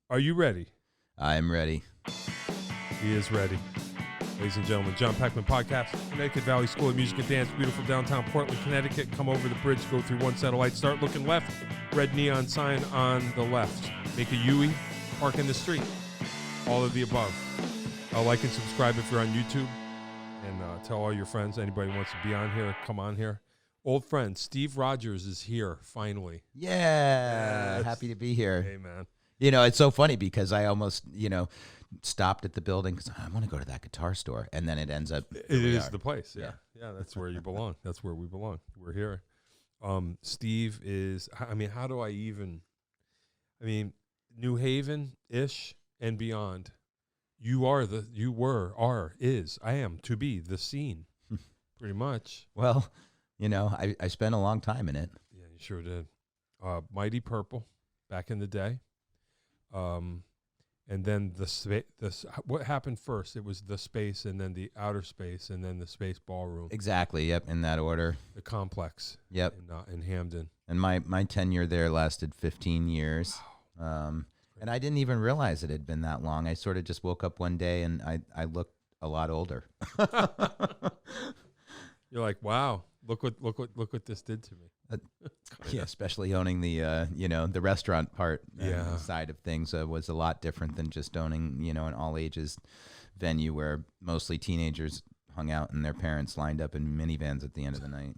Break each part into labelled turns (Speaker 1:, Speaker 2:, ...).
Speaker 1: Are you ready?
Speaker 2: I'm ready.
Speaker 1: He is ready. Ladies and gentlemen, John Peckman Podcast, Connecticut Valley School of Music and Dance, beautiful downtown Portland, Connecticut. Come over the bridge, go through one satellite, start looking left, red neon sign on the left. Make a U-E, park in the street. All of the above. Like and subscribe if you're on YouTube. And tell all your friends, anybody who wants to be on here, come on here. Old friend, Steve Rogers is here, finally.
Speaker 2: Yeah, happy to be here.
Speaker 1: Hey, man.
Speaker 2: You know, it's so funny because I almost, stopped at the building because I want to go to that guitar store. And then it ends up.
Speaker 1: It is the place, yeah. Yeah, that's where you belong. That's where we belong. We're here. Steve is, how do I even, New Haven-ish and beyond. I am to be the scene, pretty much.
Speaker 2: Well, I spent a long time in it.
Speaker 1: Yeah, you sure did. Mighty Purple, back in the day. And then what happened first? It was the space, and then the outer space, and then the space ballroom.
Speaker 2: Exactly. Yep. In that order.
Speaker 1: The complex.
Speaker 2: Yep.
Speaker 1: In Hamden.
Speaker 2: And my tenure there lasted 15 years. And I didn't even realize it had been that long. I sort of just woke up one day and I looked a lot older.
Speaker 1: You're like, wow, look what this did to me.
Speaker 2: Yeah, especially owning the restaurant part side of things was a lot different than just owning, an all ages venue where mostly teenagers hung out and their parents lined up in minivans at the end of the night,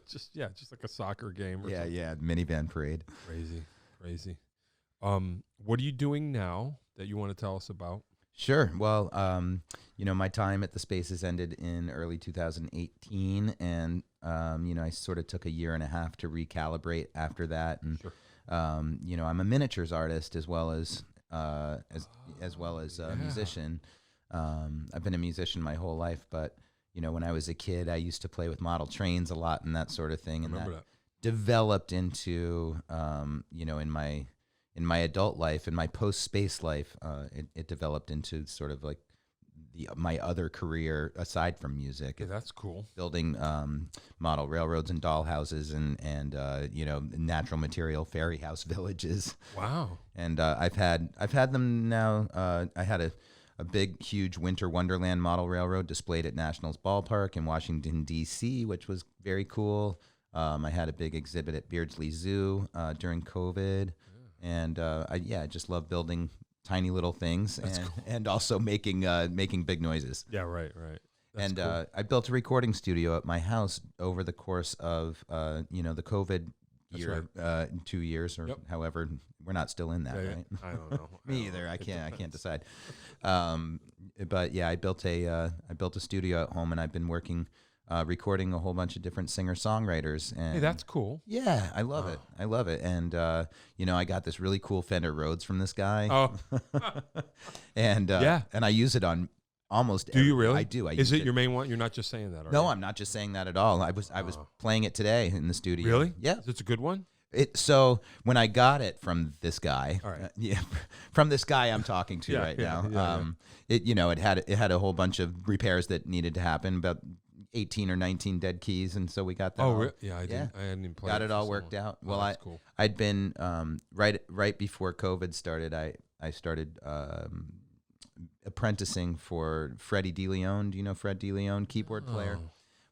Speaker 1: just like a soccer game. Or something.
Speaker 2: Yeah, minivan parade.
Speaker 1: Crazy. What are you doing now that you want to tell us about?
Speaker 2: Sure. Well, my time at the Spaces ended in early 2018, and I sort of took a year and a half to recalibrate after that. And
Speaker 1: sure.
Speaker 2: I'm a miniatures artist as well as a musician. I've been a musician my whole life, but when I was a kid, I used to play with model trains a lot and that sort of thing, and that developed into in my adult life, in my post-space life, it developed into sort of like my other career aside from music.
Speaker 1: Yeah, that's cool.
Speaker 2: Building model railroads and dollhouses and natural material fairy house villages.
Speaker 1: Wow.
Speaker 2: And I've had them now. I had a big, huge winter wonderland model railroad displayed at Nationals Ballpark in Washington, D.C., which was very cool. I had a big exhibit at Beardsley Zoo during COVID. And I just love building tiny little things and also making big noises.
Speaker 1: Yeah, right. That's
Speaker 2: and
Speaker 1: cool.
Speaker 2: I built a recording studio at my house over the course of the COVID year, 2 years or however. We're not still in that, right?
Speaker 1: I don't know.
Speaker 2: Me either. I can't decide. But yeah, I built a studio at home, and I've been working. Recording a whole bunch of different singer-songwriters. And
Speaker 1: hey, that's cool.
Speaker 2: Yeah, I love it. I love it. And, I got this really cool Fender Rhodes from this guy.
Speaker 1: Oh.
Speaker 2: And I use it on almost
Speaker 1: Do you really?
Speaker 2: I do.
Speaker 1: Is it your main one? You're not just saying that, are you?
Speaker 2: I'm not just saying that at all. I was playing it today in the studio.
Speaker 1: Really?
Speaker 2: Yeah.
Speaker 1: It's a good one?
Speaker 2: So when I got it from this guy,
Speaker 1: all right.
Speaker 2: From this guy I'm talking to now, it had a whole bunch of repairs that needed to happen, about 18 or 19 dead keys, and so we got that.
Speaker 1: Oh, yeah, I hadn't even played.
Speaker 2: Got it all worked out. Well,
Speaker 1: that's cool.
Speaker 2: I'd been right before COVID started. I started apprenticing for Freddie DeLeon. Do you know Fred DeLeon, keyboard player?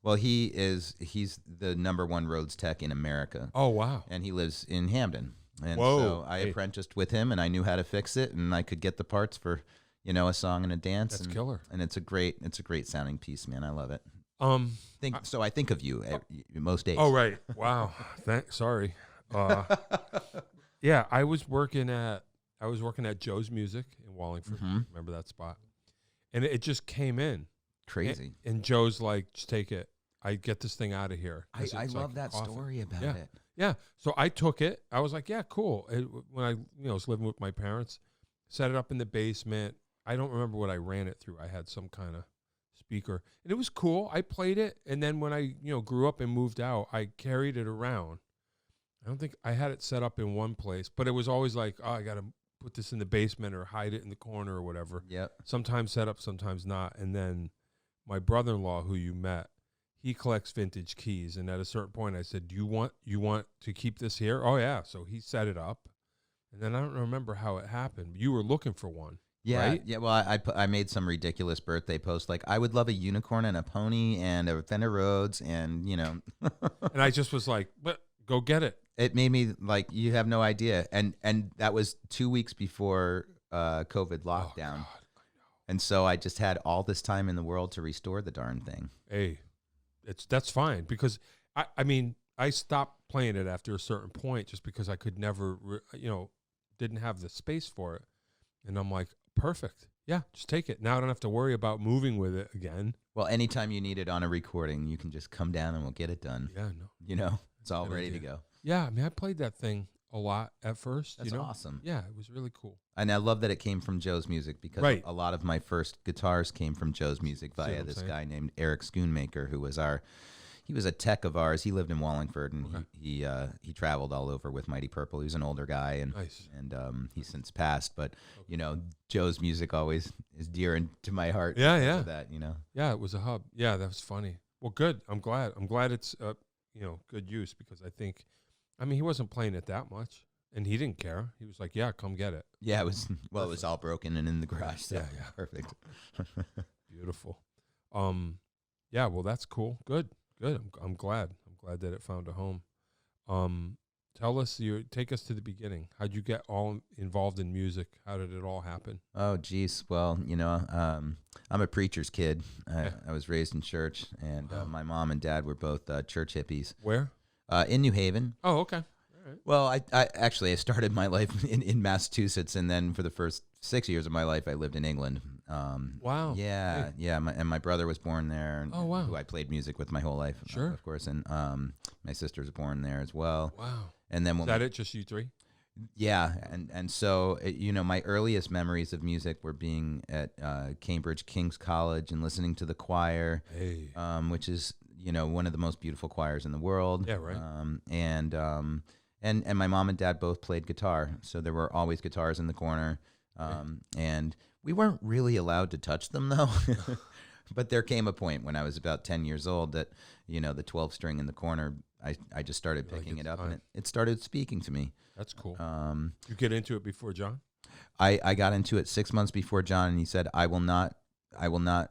Speaker 2: Well, he's the #1 Rhodes tech in America.
Speaker 1: Oh, wow!
Speaker 2: And he lives in Hamden, and so I apprenticed with him, and I knew how to fix it, and I could get the parts for a song and a dance.
Speaker 1: That's killer.
Speaker 2: And it's a great sounding piece, man. I love it. I think of you most days.
Speaker 1: Oh, right. Wow. Sorry. Yeah, I was working at Joe's Music in Wallingford.
Speaker 2: Mm-hmm.
Speaker 1: Remember that spot? And it just came in.
Speaker 2: Crazy.
Speaker 1: And Joe's like, just take it. I get this thing out of here.
Speaker 2: I love that story about it.
Speaker 1: Yeah. So I took it. I was like, yeah, cool. When I was living with my parents, set it up in the basement. I don't remember what I ran it through. I had some kind of speaker, and it was cool. I played it, and then when I grew up and moved out, I carried it around. I don't think I had it set up in one place, but it was always like, oh, I got to put this in the basement or hide it in the corner or whatever.
Speaker 2: Yep.
Speaker 1: Sometimes set up, sometimes not. And then my brother-in-law, who you met, he collects vintage keys, and at a certain point I said, you want to keep this here? Oh yeah. So he set it up, And then I don't remember how it happened. You were looking for one,
Speaker 2: Yeah,
Speaker 1: right?
Speaker 2: yeah. Well, I made some ridiculous birthday post like I would love a unicorn and a pony and a Fender Rhodes and
Speaker 1: And I just was like, but go get it.
Speaker 2: it made me like you have no idea. And that was 2 weeks before COVID
Speaker 1: Oh,
Speaker 2: lockdown,
Speaker 1: God.
Speaker 2: and so I just had all this time in the world to restore the darn thing.
Speaker 1: Hey, that's fine because I mean, I stopped playing it after a certain point just because I could never, didn't have the space for it. And I'm like, perfect. Yeah, just take it. Now I don't have to worry about moving with it again.
Speaker 2: Well, anytime you need it on a recording, you can just come down and we'll get it done.
Speaker 1: Yeah, no.
Speaker 2: It's all
Speaker 1: Good
Speaker 2: ready to
Speaker 1: idea.
Speaker 2: go.
Speaker 1: Yeah, I mean, I played that thing a lot at first.
Speaker 2: That's awesome.
Speaker 1: Yeah, it was really cool.
Speaker 2: And I love that it came from Joe's music because
Speaker 1: Right.
Speaker 2: a lot of my first guitars came from Joe's music
Speaker 1: what
Speaker 2: via
Speaker 1: I'm
Speaker 2: this
Speaker 1: saying?
Speaker 2: guy named Eric Schoonmaker, who was he was a tech of ours. He lived in Wallingford, and
Speaker 1: Okay.
Speaker 2: he traveled all over with Mighty Purple. He was an older guy, and
Speaker 1: Nice.
Speaker 2: he's since passed. But Joe's music always is dear and to my heart.
Speaker 1: Yeah,
Speaker 2: because
Speaker 1: yeah.
Speaker 2: of that.
Speaker 1: Yeah, it was a hub. Yeah, that was funny. Well, good. I'm glad. I'm glad it's good use because I mean, he wasn't playing it that much, and he didn't care. He was like, "Yeah, come get it."
Speaker 2: Yeah, it was. Well, it was all broken and in the garage. So
Speaker 1: Yeah.
Speaker 2: perfect.
Speaker 1: Beautiful. Yeah. Well, that's cool. Good. I'm glad. I'm glad that it found a home. Tell us. Take us to the beginning. How'd you get all involved in music? How did it all happen?
Speaker 2: Oh, geez. Well, I'm a preacher's kid. I was raised in church, and my mom and dad were both church hippies
Speaker 1: Where?
Speaker 2: in New Haven.
Speaker 1: Oh, okay. All right.
Speaker 2: Well, I started my life in Massachusetts, and then for the first 6 years of my life, I lived in England.
Speaker 1: Wow.
Speaker 2: Yeah,
Speaker 1: Hey.
Speaker 2: yeah. My brother was born there. And,
Speaker 1: Oh, wow.
Speaker 2: Who I played music with my whole life,
Speaker 1: Sure.
Speaker 2: of course. And my sister was born there as well.
Speaker 1: Wow.
Speaker 2: And then
Speaker 1: Is that it? Just you three?
Speaker 2: yeah, and so my earliest memories of music were being at Cambridge King's College and listening to the choir,
Speaker 1: Hey.
Speaker 2: which is one of the most beautiful choirs in the world.
Speaker 1: Yeah, right.
Speaker 2: And my mom and dad both played guitar, so there were always guitars in the corner, and we weren't really allowed to touch them though. But there came a point when I was about 10 years old that the 12 string in the corner, I just started
Speaker 1: Like
Speaker 2: picking
Speaker 1: it's
Speaker 2: it up,
Speaker 1: time.
Speaker 2: and it started speaking to me.
Speaker 1: That's cool.
Speaker 2: Um,
Speaker 1: You get into it before John?
Speaker 2: I got into it 6 months before John, and he said, I will not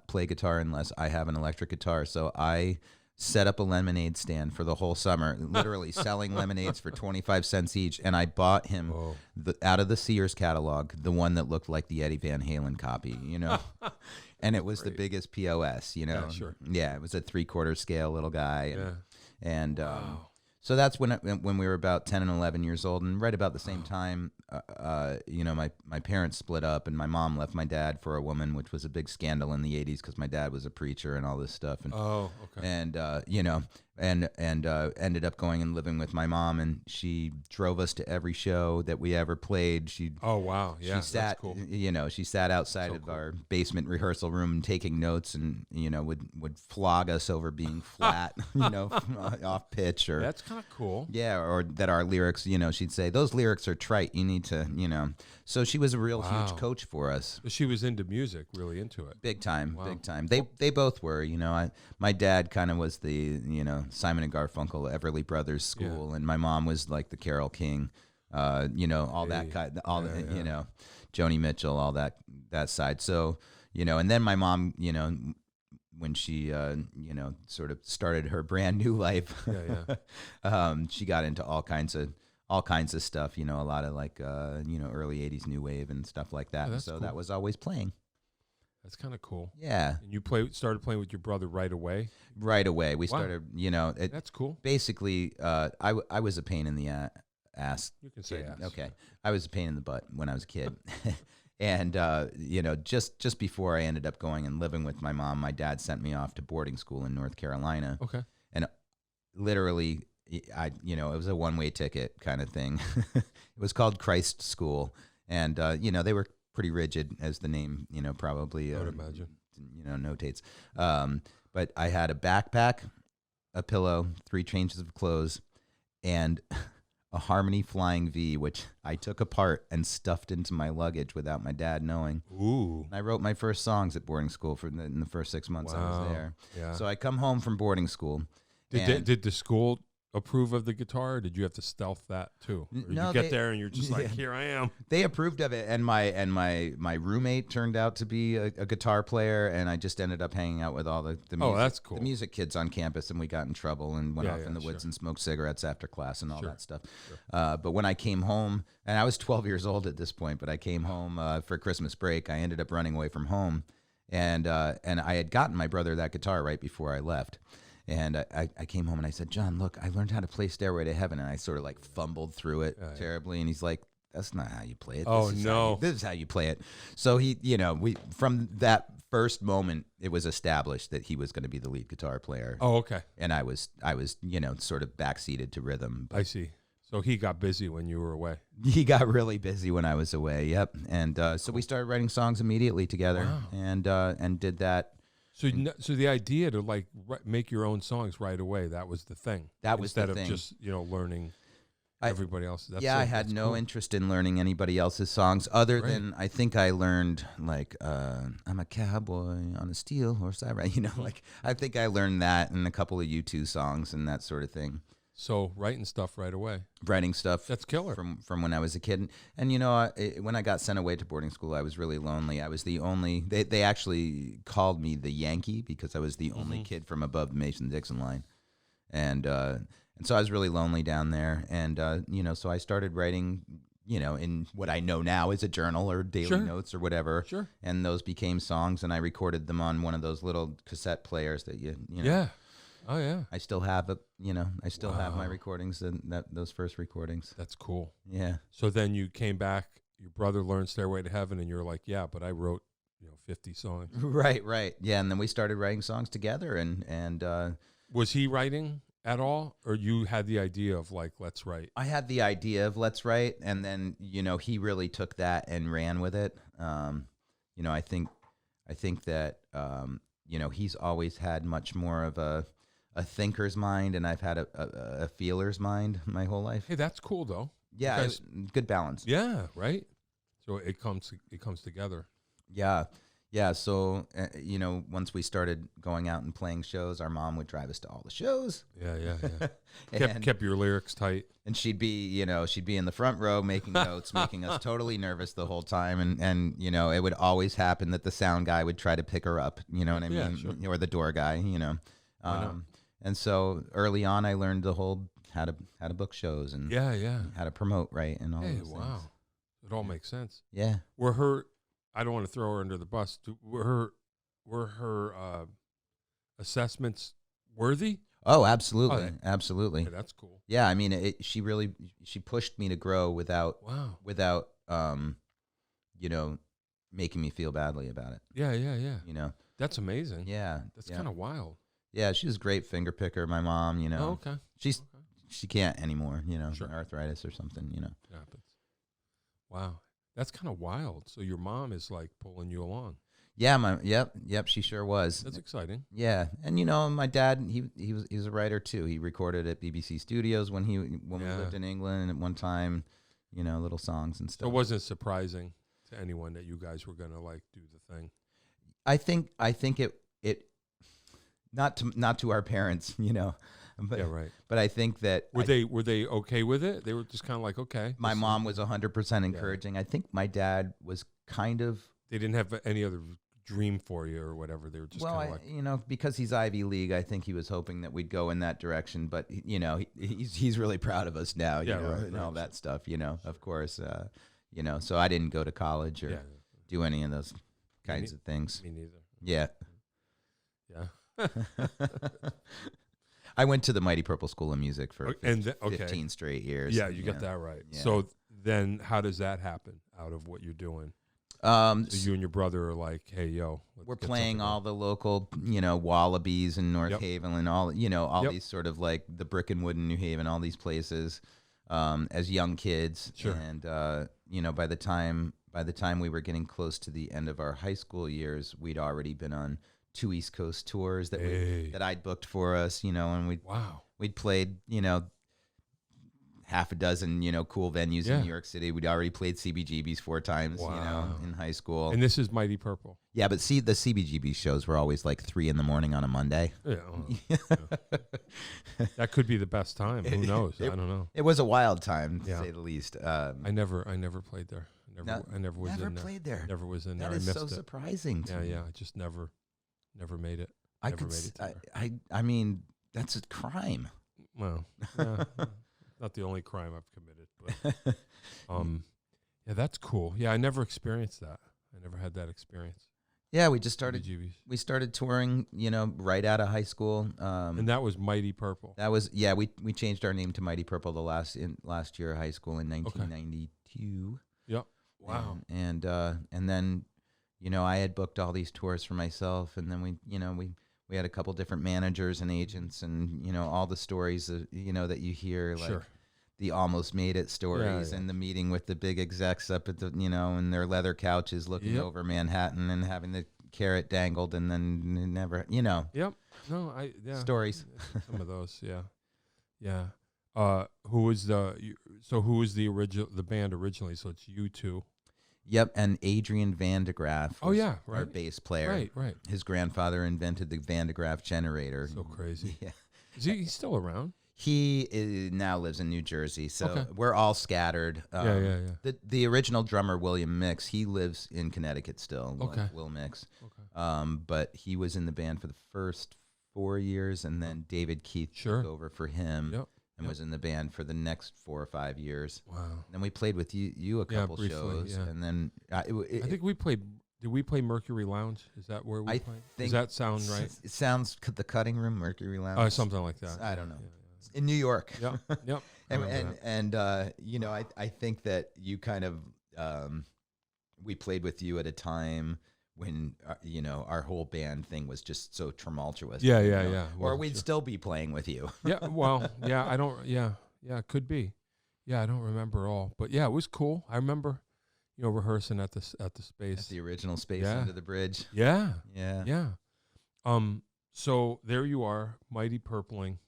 Speaker 2: play guitar unless I have an electric guitar. So I set up a lemonade stand for the whole summer, literally selling lemonades for 25 cents each. And I bought him
Speaker 1: Whoa.
Speaker 2: out of the Sears catalog, the one that looked like the Eddie Van Halen copy, and it was the
Speaker 1: Great.
Speaker 2: biggest POS,
Speaker 1: Yeah, sure.
Speaker 2: Yeah, it was a 3/4 scale little guy.
Speaker 1: Yeah.
Speaker 2: And
Speaker 1: Wow.
Speaker 2: so that's when we were about 10 and 11 years old, and right about the same time, my parents split up, and my mom left my dad for a woman, which was a big scandal in the 80s because my dad was a preacher and all this stuff, and
Speaker 1: Oh, okay.
Speaker 2: and ended up going and living with my mom, and she drove us to every show that we ever played.
Speaker 1: Oh, wow. Yeah,
Speaker 2: She sat,
Speaker 1: that's cool.
Speaker 2: she sat outside
Speaker 1: So
Speaker 2: of
Speaker 1: cool.
Speaker 2: our basement rehearsal room taking notes, and would flog us over being flat, off pitch, or
Speaker 1: That's kind of cool.
Speaker 2: yeah, or that our lyrics, she'd say those lyrics are trite. You need to, So she was a real
Speaker 1: Wow.
Speaker 2: huge coach for us.
Speaker 1: But she was into music, really into it.
Speaker 2: Big time,
Speaker 1: Wow.
Speaker 2: big time. They both were, my dad kind of was the, Simon and Garfunkel, Everly Brothers school, and my mom was like the Carole King, all that
Speaker 1: Hey.
Speaker 2: kind,
Speaker 1: Yeah.
Speaker 2: Joni Mitchell, all that side. So, and then my mom, when she, sort of started her brand new life,
Speaker 1: Yeah,
Speaker 2: she got into all kinds of stuff, a lot of like, early 80s new wave and stuff like that.
Speaker 1: Oh,
Speaker 2: And
Speaker 1: that's
Speaker 2: so
Speaker 1: cool.
Speaker 2: that was always playing.
Speaker 1: That's kind of cool.
Speaker 2: Yeah.
Speaker 1: And you started playing with your brother right away?
Speaker 2: Right away. We
Speaker 1: Wow.
Speaker 2: started,
Speaker 1: That's cool.
Speaker 2: basically, I was a pain in the ass.
Speaker 1: You can say
Speaker 2: kid.
Speaker 1: ass.
Speaker 2: Okay. I was a pain in the butt when I was a kid. And, just before I ended up going and living with my mom, my dad sent me off to boarding school in North Carolina.
Speaker 1: Okay.
Speaker 2: Literally, it was a one-way ticket kind of thing. It was called Christ School. And, they were pretty rigid, as the name, probably
Speaker 1: I would imagine.
Speaker 2: Notates. But I had a backpack, a pillow, 3 changes of clothes, and a Harmony Flying V, which I took apart and stuffed into my luggage without my dad knowing.
Speaker 1: Ooh.
Speaker 2: And I wrote my first songs at boarding school in the first 6 months I was
Speaker 1: Wow.
Speaker 2: there.
Speaker 1: Yeah.
Speaker 2: So I come home from boarding school.
Speaker 1: Did the school approve of the guitar? Or did you have to stealth that too? Or
Speaker 2: No,
Speaker 1: you get there and you're just like, here I am.
Speaker 2: They approved of it, and my roommate turned out to be a guitar player, and I just ended up hanging out with all the music,
Speaker 1: that's cool.
Speaker 2: the music kids on campus, and we got in trouble and went off in the woods and smoked cigarettes after class and all that stuff. Sure. But when I came home, and I was 12 years old at this point, but I came home for Christmas break. I ended up running away from home, and I had gotten my brother that guitar right before I left. And I came home and I said, John, look, I learned how to play Stairway to Heaven. And I sort of like fumbled through it terribly. And he's like, that's not how you play it. This is how you play it. So from that first moment, it was established that he was going to be the lead guitar player.
Speaker 1: Oh, okay.
Speaker 2: And I was, sort of backseated to rhythm.
Speaker 1: I see. So he got busy when you were away.
Speaker 2: He got really busy when I was away. Yep. And so we started writing songs immediately together. Wow. And did that.
Speaker 1: So the idea to like make your own songs right away, that was the thing.
Speaker 2: That was the thing.
Speaker 1: Instead of just, learning everybody else's.
Speaker 2: I had no interest in learning anybody else's songs other than I think I learned like I'm a cowboy on a steel horse. I think I learned that in a couple of U2 songs and that sort of thing.
Speaker 1: So writing stuff right away.
Speaker 2: Writing stuff.
Speaker 1: That's killer.
Speaker 2: From when I was a kid. And, when I got sent away to boarding school, I was really lonely. I was the only, they actually called me the Yankee because I was the only kid from above the Mason-Dixon line. And so I was really lonely down there. And, so I started writing, in what I know now is a journal or daily notes or whatever. Sure. And those became songs, and I recorded them on one of those little cassette players that
Speaker 1: Yeah. Oh yeah,
Speaker 2: I still have it. I still have my recordings and those first recordings.
Speaker 1: That's cool.
Speaker 2: Yeah.
Speaker 1: So then you came back. Your brother learned "Stairway to Heaven," and you're like, "Yeah, but I wrote, 50 songs."
Speaker 2: Right. Yeah, and then we started writing songs together. And
Speaker 1: was he writing at all, or you had the idea of like, let's write?
Speaker 2: I had the idea of let's write, and then he really took that and ran with it. I think that he's always had much more of a thinker's mind, and I've had a feeler's mind my whole life.
Speaker 1: Hey, that's cool though.
Speaker 2: Yeah, good balance.
Speaker 1: Yeah, right. So it comes together.
Speaker 2: Yeah. So once we started going out and playing shows, our mom would drive us to all the shows.
Speaker 1: Yeah. kept your lyrics tight.
Speaker 2: And she'd be in the front row making notes, making us totally nervous the whole time. And it would always happen that the sound guy would try to pick her up. You know what I mean? Sure. Or the door guy. And so early on, I learned the whole how to book shows and how to promote, right, and all those things.
Speaker 1: Wow, it all makes sense.
Speaker 2: Yeah.
Speaker 1: I don't want to throw her under the bus. Were her assessments worthy?
Speaker 2: Oh, absolutely, absolutely.
Speaker 1: Yeah, that's cool.
Speaker 2: Yeah, I mean, she pushed me to grow without making me feel badly about it.
Speaker 1: Yeah. That's amazing.
Speaker 2: Yeah,
Speaker 1: that's kind of wild.
Speaker 2: Yeah, she was a great finger picker. My mom,
Speaker 1: Oh, okay.
Speaker 2: She can't anymore. Arthritis or something.
Speaker 1: It happens. Wow, that's kind of wild. So your mom is like pulling you along.
Speaker 2: Yeah, yep, she sure was.
Speaker 1: That's exciting.
Speaker 2: Yeah, and my dad, he was a writer too. He recorded at BBC Studios when we lived in England at one time. Little songs and stuff.
Speaker 1: So it wasn't surprising to anyone that you guys were gonna like do the thing.
Speaker 2: I think it not to our parents, but,
Speaker 1: yeah, right.
Speaker 2: But I think that
Speaker 1: were they okay with it? They were just kind of like, okay.
Speaker 2: My mom was 100% encouraging. I think my dad was kind of.
Speaker 1: They didn't have any other dream for you or whatever. They were just kind of like,
Speaker 2: because he's Ivy League, I think he was hoping that we'd go in that direction. But he's really proud of us now, and all that stuff. Of course, So I didn't go to college or do any of those kinds of things.
Speaker 1: Me neither.
Speaker 2: Yeah.
Speaker 1: Yeah.
Speaker 2: I went to the Mighty Purple School of Music for 15 straight years.
Speaker 1: Yeah, you got that right. Yeah. So then how does that happen out of what you're doing?
Speaker 2: So
Speaker 1: you and your brother are like, hey, yo.
Speaker 2: We're playing all the local, Wallabies in North Haven and all these sort of like the Brick and Wood in New Haven, all these places as young kids.
Speaker 1: Sure.
Speaker 2: And, by the time we were getting close to the end of our high school years, we'd already been on 2 East Coast tours that I'd booked for us, and we'd played, half a dozen, cool venues
Speaker 1: Yeah.
Speaker 2: in New York City. We'd already played CBGB's 4 times,
Speaker 1: Wow.
Speaker 2: in high school.
Speaker 1: And this is Mighty Purple.
Speaker 2: Yeah, but see, the CBGB shows were always like 3 a.m. on a Monday.
Speaker 1: Yeah. Yeah. That could be the best time. Who knows? I don't know.
Speaker 2: It was a wild time, to
Speaker 1: Yeah.
Speaker 2: say the least.
Speaker 1: I never played there. I never was
Speaker 2: never
Speaker 1: in there.
Speaker 2: played there.
Speaker 1: Never was in there.
Speaker 2: That
Speaker 1: I
Speaker 2: is
Speaker 1: missed
Speaker 2: so
Speaker 1: it.
Speaker 2: surprising to me.
Speaker 1: Yeah. I just never made it.
Speaker 2: I
Speaker 1: Never
Speaker 2: could.
Speaker 1: made it to there.
Speaker 2: I mean, that's a crime.
Speaker 1: Well, yeah, not the only crime I've committed, but yeah, that's cool. Yeah, I never experienced that. I never had that experience.
Speaker 2: Yeah, we just started.
Speaker 1: CBGBs.
Speaker 2: We started touring, right out of high school.
Speaker 1: And that was Mighty Purple.
Speaker 2: That was we changed our name to Mighty Purple last year of high school in 1992.
Speaker 1: Yep. Wow.
Speaker 2: And then, I had booked all these tours for myself, and then we had a couple different managers and agents, and all the stories that that you hear, like
Speaker 1: Sure.
Speaker 2: the almost made it stories,
Speaker 1: Yeah.
Speaker 2: and the meeting with the big execs up at the in their leather couches looking over Manhattan and having the carrot dangled, and then never
Speaker 1: Yep. No,
Speaker 2: stories.
Speaker 1: Some of those, yeah. Who was the original the band originally? So it's you two.
Speaker 2: Yep, and Adrian Van de Graaf.
Speaker 1: Oh, yeah,
Speaker 2: our
Speaker 1: right.
Speaker 2: bass player.
Speaker 1: Right.
Speaker 2: His grandfather invented the Van de Graaf generator.
Speaker 1: So crazy.
Speaker 2: Yeah.
Speaker 1: Is he's still around?
Speaker 2: He now lives in New Jersey, so
Speaker 1: Okay.
Speaker 2: we're all scattered.
Speaker 1: Yeah.
Speaker 2: The original drummer, William Mix, he lives in Connecticut still.
Speaker 1: Okay.
Speaker 2: Will Mix.
Speaker 1: Okay.
Speaker 2: But he was in the band for the first 4 years, and then David Keith took over for him.
Speaker 1: Yep.
Speaker 2: And was in the band for the next 4 or 5 years.
Speaker 1: Wow.
Speaker 2: Then we played with you a couple
Speaker 1: briefly,
Speaker 2: shows,
Speaker 1: yeah.
Speaker 2: and then
Speaker 1: I think we played. Did we play Mercury Lounge? Is that where we
Speaker 2: I
Speaker 1: played?
Speaker 2: think
Speaker 1: Does that sound right?
Speaker 2: It sounds the Cutting Room, Mercury Lounge.
Speaker 1: Something like that.
Speaker 2: I don't know.
Speaker 1: Yeah.
Speaker 2: In New York.
Speaker 1: Yep. I remember
Speaker 2: and I think that you kind of we played with you at a time when our whole band thing was just so tumultuous.
Speaker 1: Yeah.
Speaker 2: Or
Speaker 1: Well,
Speaker 2: we'd
Speaker 1: sure.
Speaker 2: still be playing with you.
Speaker 1: Yeah. Well. Yeah. I don't. Yeah. It could be. Yeah. I don't remember all, but yeah, it was cool. I remember, rehearsing at the space.
Speaker 2: At the original space
Speaker 1: Yeah.
Speaker 2: under the bridge.
Speaker 1: Yeah.
Speaker 2: Yeah.
Speaker 1: Yeah. So there you are, Mighty Purpling,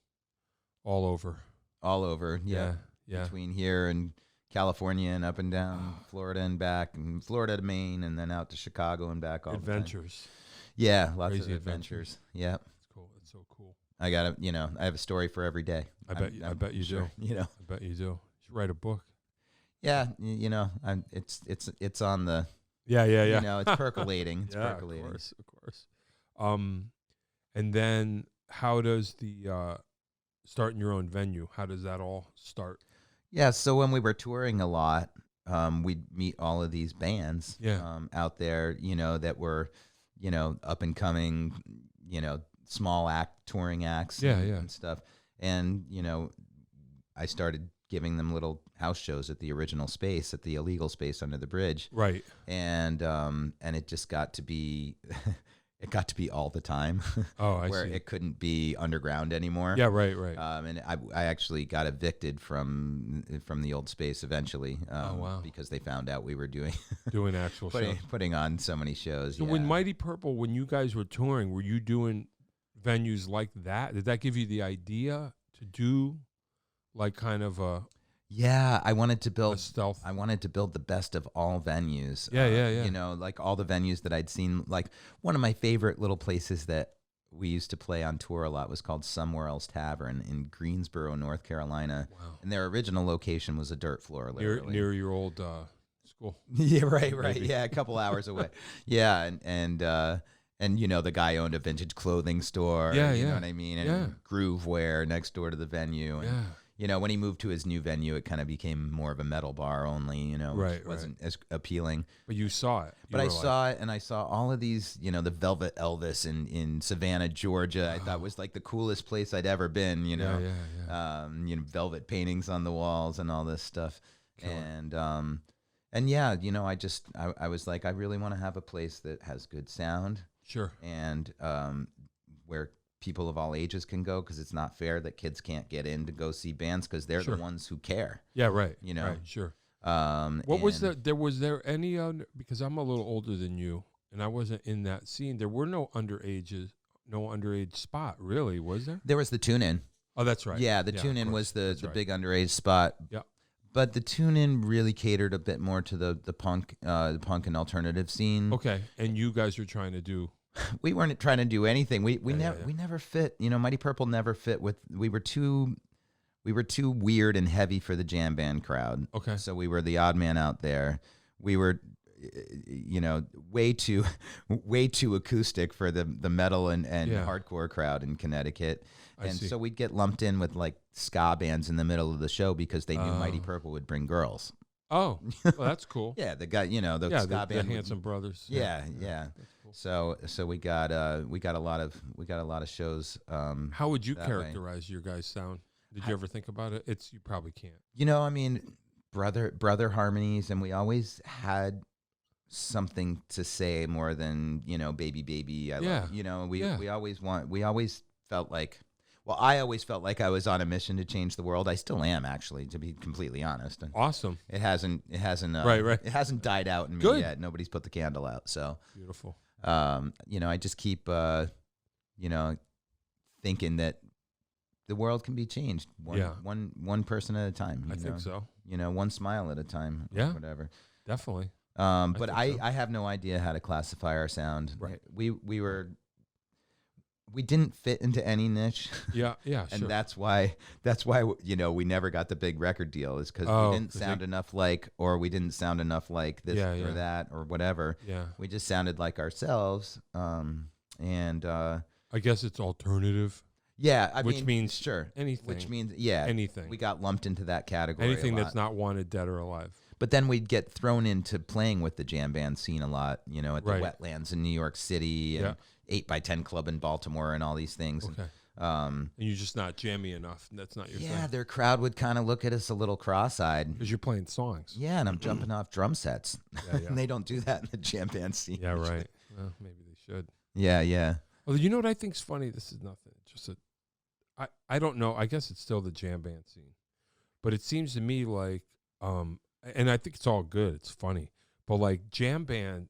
Speaker 1: all over.
Speaker 2: All over. Yeah.
Speaker 1: Yeah.
Speaker 2: Between here and California and up and down Florida and back, and Florida to Maine, and then out to Chicago and back all the time.
Speaker 1: Adventures.
Speaker 2: Yeah, lots
Speaker 1: Crazy
Speaker 2: of adventures. Yeah.
Speaker 1: It's cool. It's so cool.
Speaker 2: I got to, I have a story for every day.
Speaker 1: I bet you
Speaker 2: sure,
Speaker 1: do. I bet you do. You should write a book.
Speaker 2: Yeah, it's on the.
Speaker 1: Yeah.
Speaker 2: It's percolating. It's
Speaker 1: yeah,
Speaker 2: percolating.
Speaker 1: Of course. And then how does the starting your own venue? How does that all start?
Speaker 2: Yeah, so when we were touring a lot, we'd meet all of these bands out there, that were, up and coming, small touring acts and stuff. And, I started giving them little house shows at the original space, at the illegal space under the bridge.
Speaker 1: Right.
Speaker 2: And it just got to be it got to be all the time.
Speaker 1: Oh, I
Speaker 2: where
Speaker 1: see.
Speaker 2: it couldn't be underground anymore.
Speaker 1: Yeah, right.
Speaker 2: And I actually got evicted from the old space eventually.
Speaker 1: Wow.
Speaker 2: Because they found out we were doing
Speaker 1: Actual shows.
Speaker 2: putting on so many shows.
Speaker 1: So
Speaker 2: yeah.
Speaker 1: when Mighty Purple, when you guys were touring, were you doing venues like that? Did that give you the idea to do like kind of a
Speaker 2: I wanted to build
Speaker 1: stealth?
Speaker 2: I wanted to build the best of all venues.
Speaker 1: Yeah.
Speaker 2: Like all the venues that I'd seen. Like one of my favorite little places that we used to play on tour a lot was called Somewhere Else Tavern in Greensboro, North Carolina.
Speaker 1: Wow.
Speaker 2: And their original location was a dirt floor, literally.
Speaker 1: Near your old school.
Speaker 2: Yeah, right.
Speaker 1: Maybe.
Speaker 2: Yeah, a couple hours away. Yeah, and the guy owned a vintage clothing store.
Speaker 1: Yeah,
Speaker 2: you
Speaker 1: yeah.
Speaker 2: know what I mean? And Groove Wear next door to the venue. And, when he moved to his new venue, it kind of became more of a metal bar only, which wasn't as appealing.
Speaker 1: But you saw it.
Speaker 2: But I saw it, and I saw all of these, the Velvet Elvis in Savannah, Georgia. I thought was like the coolest place I'd ever been,
Speaker 1: Yeah.
Speaker 2: Velvet paintings on the walls and all this stuff.
Speaker 1: Killer.
Speaker 2: And I was like, I really want to have a place that has good sound.
Speaker 1: Sure.
Speaker 2: And where people of all ages can go, because it's not fair that kids can't get in to go see bands because they're the ones who care.
Speaker 1: Yeah, right.
Speaker 2: Right,
Speaker 1: sure.
Speaker 2: What
Speaker 1: was there any because I'm a little older than you and I wasn't in that scene. There were no underage spot, really, was there?
Speaker 2: There was the Tune-In.
Speaker 1: Oh, that's right.
Speaker 2: Yeah, the
Speaker 1: of
Speaker 2: tune-in
Speaker 1: course.
Speaker 2: was the
Speaker 1: That's right.
Speaker 2: big underage spot.
Speaker 1: Yeah.
Speaker 2: But the tune-in really catered a bit more to the punk and alternative scene.
Speaker 1: Okay, and you guys are trying to do.
Speaker 2: We weren't trying to do anything. We
Speaker 1: Yeah.
Speaker 2: never fit. You know, Mighty Purple never fit with. We were too weird and heavy for the jam band crowd.
Speaker 1: Okay.
Speaker 2: So we were the odd man out there. We were, you know, way too acoustic for the metal and hardcore crowd in Connecticut.
Speaker 1: I see.
Speaker 2: So we'd get lumped in with like ska bands in the middle of the show because they knew Mighty
Speaker 1: Oh.
Speaker 2: Purple would bring girls.
Speaker 1: Oh, well, that's cool.
Speaker 2: Yeah, the guy, you know, the ska
Speaker 1: the
Speaker 2: band.
Speaker 1: Hanson Brothers.
Speaker 2: Yeah.
Speaker 1: That's cool.
Speaker 2: So we got a lot of shows.
Speaker 1: How would you
Speaker 2: that
Speaker 1: characterize your guys' sound? Did you ever think about it? You probably can't.
Speaker 2: You know, I mean, brother harmonies, and we always had something to say more than, you know, baby. I love, you know, we always felt like. Well, I always felt like I was on a mission to change the world. I still am, actually, to be completely honest. And
Speaker 1: Awesome.
Speaker 2: it hasn't
Speaker 1: Right.
Speaker 2: It hasn't died out in me
Speaker 1: Good.
Speaker 2: yet. Nobody's put the candle out. So,
Speaker 1: Beautiful.
Speaker 2: you know, I just keep, you know, thinking that the world can be changed one person at a time.
Speaker 1: I think so.
Speaker 2: You know, one smile at a time.
Speaker 1: Yeah.
Speaker 2: Or whatever.
Speaker 1: Definitely.
Speaker 2: But
Speaker 1: think so.
Speaker 2: I have no idea how to classify our sound.
Speaker 1: Right.
Speaker 2: We didn't fit into any niche.
Speaker 1: Yeah.
Speaker 2: And
Speaker 1: Sure.
Speaker 2: that's why you know, we never got the big record deal, is because we didn't sound enough like, or we didn't sound enough like this or that or whatever.
Speaker 1: Yeah.
Speaker 2: We just sounded like ourselves.
Speaker 1: I guess it's alternative.
Speaker 2: Yeah,
Speaker 1: Which means
Speaker 2: sure.
Speaker 1: anything.
Speaker 2: Which means
Speaker 1: anything.
Speaker 2: We got lumped into that category.
Speaker 1: Anything
Speaker 2: a lot.
Speaker 1: that's not wanted, dead or alive.
Speaker 2: But then we'd get thrown into playing with the jam band scene a lot, you know, at the
Speaker 1: Right.
Speaker 2: Wetlands in New York City and 8x10 Club in Baltimore and all these things.
Speaker 1: Okay.
Speaker 2: And
Speaker 1: And you're just not jammy enough. That's not your thing.
Speaker 2: their crowd would kind of look at us a little cross-eyed.
Speaker 1: Because you're playing songs.
Speaker 2: Yeah, and I'm jumping off drum sets.
Speaker 1: Yeah.
Speaker 2: And they don't do that in the jam band scene.
Speaker 1: Yeah, right. Well, maybe they should.
Speaker 2: Yeah.
Speaker 1: Well, you know what I think's funny? This is nothing. Just I don't know. I guess it's still the jam band scene. But it seems to me like, and I think it's all good. It's funny. But like jam band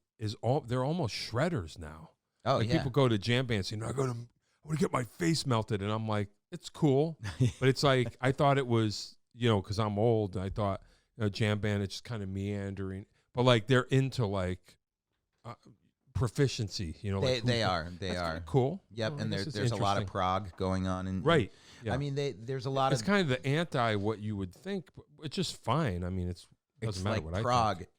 Speaker 1: they're almost shredders now.
Speaker 2: Oh,
Speaker 1: like
Speaker 2: yeah.
Speaker 1: people go to jam band scene, I want to get my face melted. And I'm like, it's cool. But it's like, I thought it was, you know, because I'm old. I thought, you know, jam band, it's just kind of meandering. But like they're into like proficiency, you know.
Speaker 2: They are.
Speaker 1: Cool.
Speaker 2: Yep,
Speaker 1: Oh, I
Speaker 2: and
Speaker 1: guess it's
Speaker 2: there's a lot of
Speaker 1: interesting.
Speaker 2: prog going on.
Speaker 1: Right. Yeah.
Speaker 2: I mean, there's a lot
Speaker 1: It's
Speaker 2: of...
Speaker 1: kind of the anti what you would think, but it's just fine. I mean, it doesn't
Speaker 2: It's
Speaker 1: matter
Speaker 2: like
Speaker 1: what I
Speaker 2: prog,
Speaker 1: think.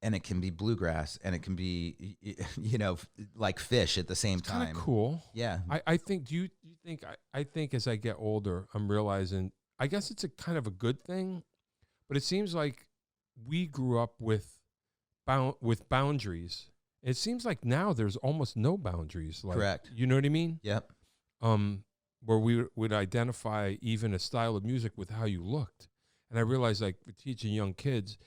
Speaker 2: and it can be bluegrass, and it can be, you know, like Fish at the same
Speaker 1: It's kind
Speaker 2: time.
Speaker 1: of cool.
Speaker 2: Yeah.
Speaker 1: I think. Do you think? I think as I get older, I'm realizing. I guess it's a kind of a good thing, but it seems like we grew up with boundaries. It seems like now there's almost no boundaries. Like,
Speaker 2: Correct.
Speaker 1: You know what I mean?
Speaker 2: Yep.
Speaker 1: Where we would identify even a style of music with how you looked. And I realized, like, with teaching young kids,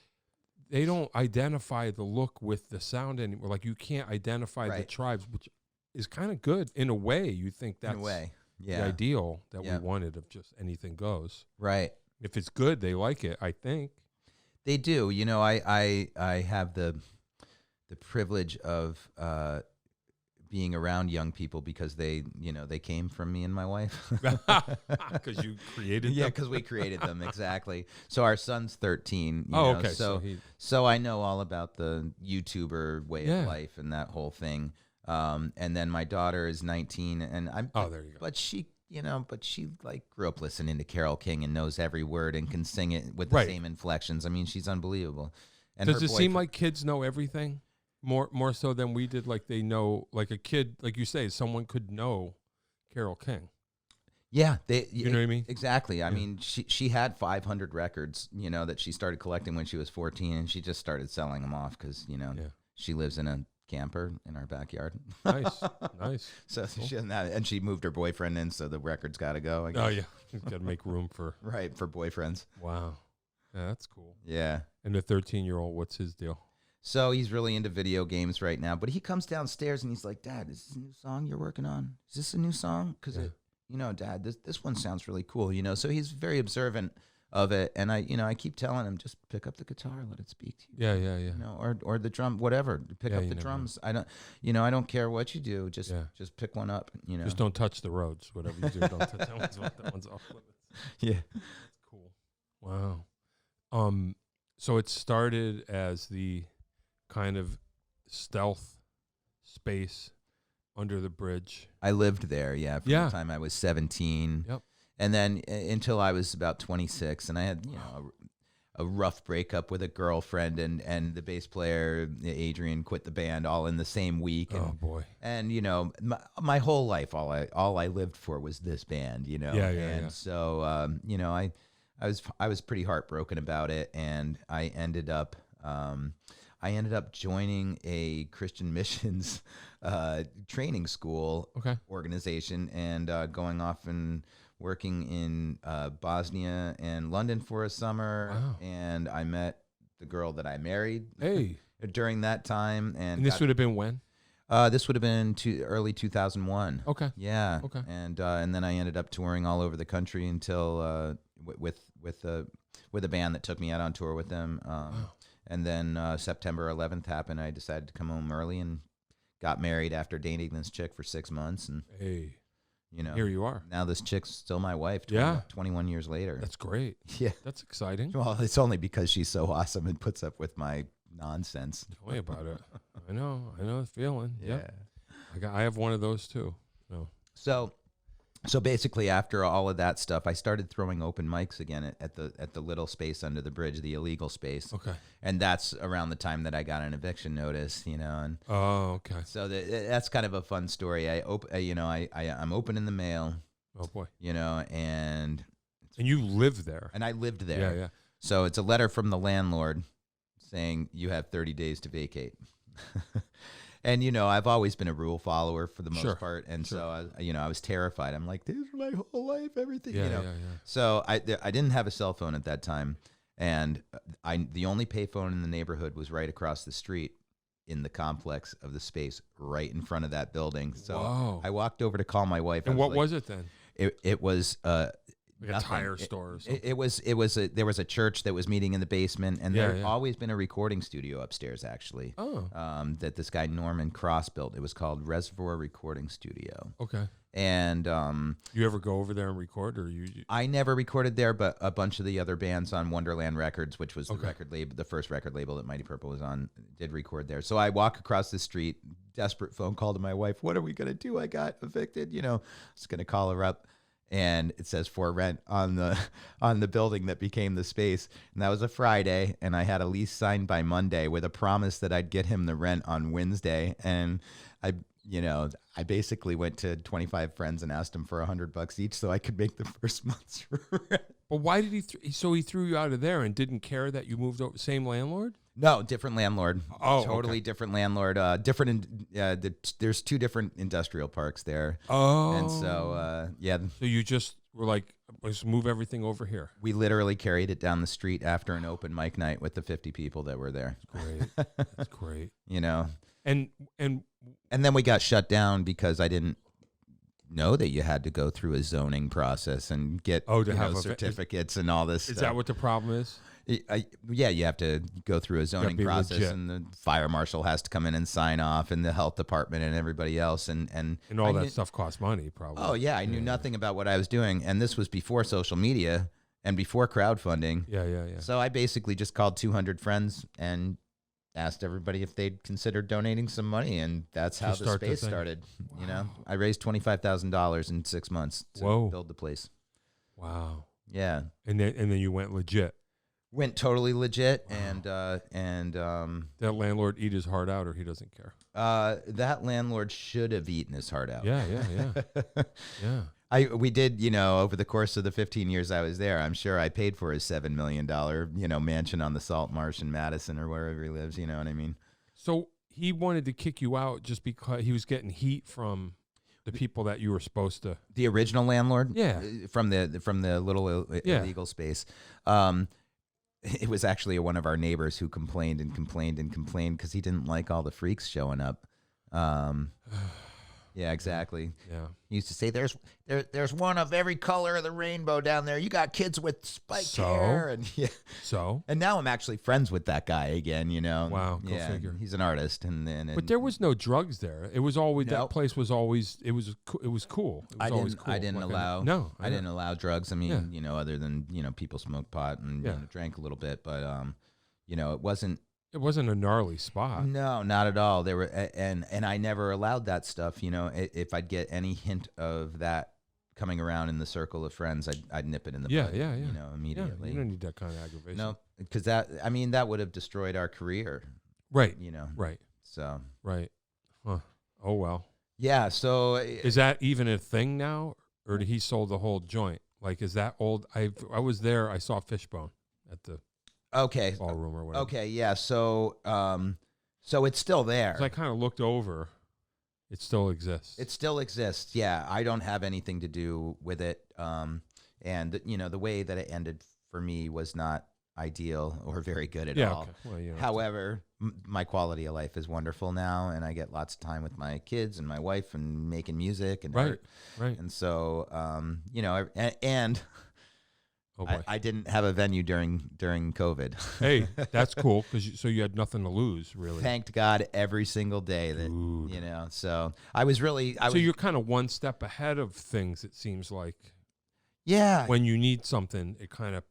Speaker 1: they don't identify the look with the sound anymore. Like, you can't identify the tribes, which is kind of good in a way. You think that's
Speaker 2: In a way.
Speaker 1: the
Speaker 2: Yeah.
Speaker 1: ideal that we wanted of just anything goes.
Speaker 2: Right.
Speaker 1: If it's good, they like it, I think.
Speaker 2: They do. You know, I have the privilege of being around young people because they came from me and my wife.
Speaker 1: Because you created
Speaker 2: Yeah,
Speaker 1: them.
Speaker 2: because we created them, exactly. So our son's 13. You
Speaker 1: Oh,
Speaker 2: know,
Speaker 1: okay.
Speaker 2: So I know all about the YouTuber way of life and that whole thing. And then my daughter is 19, and I'm.
Speaker 1: Oh, there you go.
Speaker 2: But she like grew up listening to Carole King and knows every word and can sing it with the same inflections. I mean, she's unbelievable. And
Speaker 1: does it seem like kids know everything more so than we did? Like they know, like a kid, like you say, someone could know Carole King.
Speaker 2: Yeah,
Speaker 1: You know what I mean?
Speaker 2: Exactly. I mean, she had 500 records, you know, that she started collecting when she was 14, and she just started selling them off because, you know, she lives in a camper in our backyard.
Speaker 1: Nice.
Speaker 2: So she doesn't have, and she moved her boyfriend in, so the record's got to go. I guess.
Speaker 1: Oh yeah, got to make room for
Speaker 2: for boyfriends.
Speaker 1: Wow, yeah, that's cool.
Speaker 2: Yeah.
Speaker 1: And the 13-year-old, what's his deal?
Speaker 2: So he's really into video games right now, but he comes downstairs and he's like, "Dad, is this a new song you're working on? Is this a new song? Because you know, Dad, this one sounds really cool. You know." So he's very observant of it. And I keep telling him, just pick up the guitar, let it speak to you.
Speaker 1: Yeah, yeah, yeah.
Speaker 2: You know, or the drum, whatever. Pick up the drums. I don't care what you do. Just pick one up. You know,
Speaker 1: just don't touch the roads. Whatever you do, don't touch that one's off limits.
Speaker 2: Yeah,
Speaker 1: that's cool. Wow. So it started as the kind of stealth space under the bridge.
Speaker 2: I lived there, from the time I was 17.
Speaker 1: Yep.
Speaker 2: And then until I was about 26, and I had, a rough breakup with a girlfriend, and the bass player, Adrian, quit the band all in the same week. And,
Speaker 1: oh, boy.
Speaker 2: And, my whole life, all I lived for was this band, So, I was pretty heartbroken about it, and I ended up joining a Christian missions training school organization, and going off and working in Bosnia and London for a summer.
Speaker 1: Wow.
Speaker 2: And I met the girl that I married during that time.
Speaker 1: And this would have been when?
Speaker 2: This would have been early 2001.
Speaker 1: Okay.
Speaker 2: Yeah.
Speaker 1: Okay.
Speaker 2: And then I ended up touring all over the country until with a band that took me out on tour with them.
Speaker 1: Wow.
Speaker 2: And then September 11th happened. I decided to come home early and got married after dating this chick for 6 months. And here
Speaker 1: you are.
Speaker 2: Now this chick's still my wife. 21 years later.
Speaker 1: That's great.
Speaker 2: Yeah,
Speaker 1: that's exciting.
Speaker 2: Well, it's only because she's so awesome and puts up with my nonsense.
Speaker 1: Tell me about it. I know the feeling.
Speaker 2: Yeah,
Speaker 1: I have one of those too. No.
Speaker 2: So basically, after all of that stuff, I started throwing open mics again at the little space under the bridge, the illegal space.
Speaker 1: Okay.
Speaker 2: And that's around the time that I got an eviction notice, And
Speaker 1: okay.
Speaker 2: So that's kind of a fun story. I'm opening the mail.
Speaker 1: Oh boy.
Speaker 2: And
Speaker 1: you live there.
Speaker 2: And I lived there.
Speaker 1: Yeah.
Speaker 2: So it's a letter from the landlord saying you have 30 days to vacate. And, I've always been a rule follower for the most part. And so, I was terrified. I'm like, this is my whole life, everything,
Speaker 1: Yeah.
Speaker 2: So I didn't have a cell phone at that time. And the only payphone in the neighborhood was right across the street in the complex of the space right in front of that building. So I walked over to call my wife.
Speaker 1: And what was it then?
Speaker 2: It was
Speaker 1: like a tire store or something.
Speaker 2: There was a church that was meeting in the basement, and there had always been a recording studio upstairs, actually. That this guy Norman Cross built. It was called Reservoir Recording Studio.
Speaker 1: Okay.
Speaker 2: And
Speaker 1: you ever go over there and record, or you?
Speaker 2: I never recorded there, but a bunch of the other bands on Wonderland Records, which was the record label, the first record label that Mighty Purple was on, did record there. So I walk across the street, desperate phone call to my wife. What are we gonna do? I got evicted. I was gonna call her up. And it says for rent on the building that became the space. And that was a Friday, and I had a lease signed by Monday with a promise that I'd get him the rent on Wednesday. And I basically went to 25 friends and asked them for $100 each so I could make the first month's rent.
Speaker 1: But why did he? So he threw you out of there and didn't care that you moved over. Same landlord?
Speaker 2: No, different landlord.
Speaker 1: Oh,
Speaker 2: totally different landlord. There's two different industrial parks there.
Speaker 1: Oh,
Speaker 2: and so
Speaker 1: So you just were like, let's move everything over here.
Speaker 2: We literally carried it down the street after an open mic night with the 50 people that were there.
Speaker 1: Great, that's great.
Speaker 2: And then we got shut down because I didn't know that you had to go through a zoning process and get certificates and all this stuff.
Speaker 1: Is that what the problem is?
Speaker 2: You have to go through a zoning process,
Speaker 1: legit.
Speaker 2: and the fire marshal has to come in and sign off, and the health department and everybody else, and
Speaker 1: all that stuff costs money, probably.
Speaker 2: Oh yeah, I knew nothing about what I was doing, and this was before social media and before crowdfunding.
Speaker 1: Yeah.
Speaker 2: So I basically just called 200 friends and asked everybody if they'd consider donating some money, and that's how the space started.
Speaker 1: Wow.
Speaker 2: I raised $25,000 in 6 months to build the place.
Speaker 1: Wow.
Speaker 2: Yeah.
Speaker 1: And then you went legit.
Speaker 2: Went totally legit.
Speaker 1: Wow.
Speaker 2: and
Speaker 1: that landlord eat his heart out, or he doesn't care?
Speaker 2: That landlord should have eaten his heart out.
Speaker 1: Yeah.
Speaker 2: We did, over the course of the 15 years I was there, I'm sure I paid for his $7 million, mansion on the Salt Marsh in Madison or wherever he lives. You know what I mean?
Speaker 1: So he wanted to kick you out just because he was getting heat from the people that you were supposed to.
Speaker 2: The original landlord?
Speaker 1: Yeah.
Speaker 2: From the little illegal space. It was actually one of our neighbors who complained because he didn't like all the freaks showing up. Yeah, exactly.
Speaker 1: Yeah.
Speaker 2: He used to say, there's one of every color of the rainbow down there. You got kids with spiked hair. And yeah.
Speaker 1: So?
Speaker 2: And now I'm actually friends with that guy again, you know.
Speaker 1: Wow, go
Speaker 2: yeah,
Speaker 1: figure.
Speaker 2: He's an artist. And
Speaker 1: But there was no drugs there. It was always,
Speaker 2: Nope.
Speaker 1: that place was always, it was cool. It was always cool.
Speaker 2: I didn't
Speaker 1: Like,
Speaker 2: allow.
Speaker 1: No.
Speaker 2: I didn't allow drugs. I mean,
Speaker 1: Yeah.
Speaker 2: you know, other than, you know, people smoke pot and
Speaker 1: Yeah.
Speaker 2: you know, drank a little bit, but you know, it wasn't.
Speaker 1: It wasn't a gnarly spot.
Speaker 2: No, not at all. There were, and I never allowed that stuff. You know, if I'd get any hint of that coming around in the circle of friends, I'd nip it in the bud.
Speaker 1: Yeah.
Speaker 2: You know, immediately.
Speaker 1: Yeah, you don't need that kind of aggravation.
Speaker 2: No, because that would have destroyed our career.
Speaker 1: Right.
Speaker 2: You know.
Speaker 1: Right.
Speaker 2: So.
Speaker 1: Right. Huh. Oh well.
Speaker 2: Yeah. So.
Speaker 1: Is that even a thing now, or did he sold the whole joint? Like, is that old? I was there. I saw Fishbone at the
Speaker 2: Okay.
Speaker 1: ballroom or whatever.
Speaker 2: Okay. Yeah. So. So it's still there.
Speaker 1: So I kind of looked over. It still exists.
Speaker 2: It still exists. Yeah. I don't have anything to do with it. And you know, the way that it ended for me was not ideal or very good at all.
Speaker 1: Okay. Well, you know,
Speaker 2: However, my quality of life is wonderful now, and I get lots of time with my kids and my wife and making music and art.
Speaker 1: Right.
Speaker 2: And so, you know, and
Speaker 1: Oh boy.
Speaker 2: I didn't have a venue during COVID.
Speaker 1: Hey, that's cool because so you had nothing to lose, really.
Speaker 2: Thanked God every single day that
Speaker 1: Dude.
Speaker 2: you know. So I was really.
Speaker 1: So you're kind of one step ahead of things. It seems like
Speaker 2: Yeah.
Speaker 1: when you need something, it kind of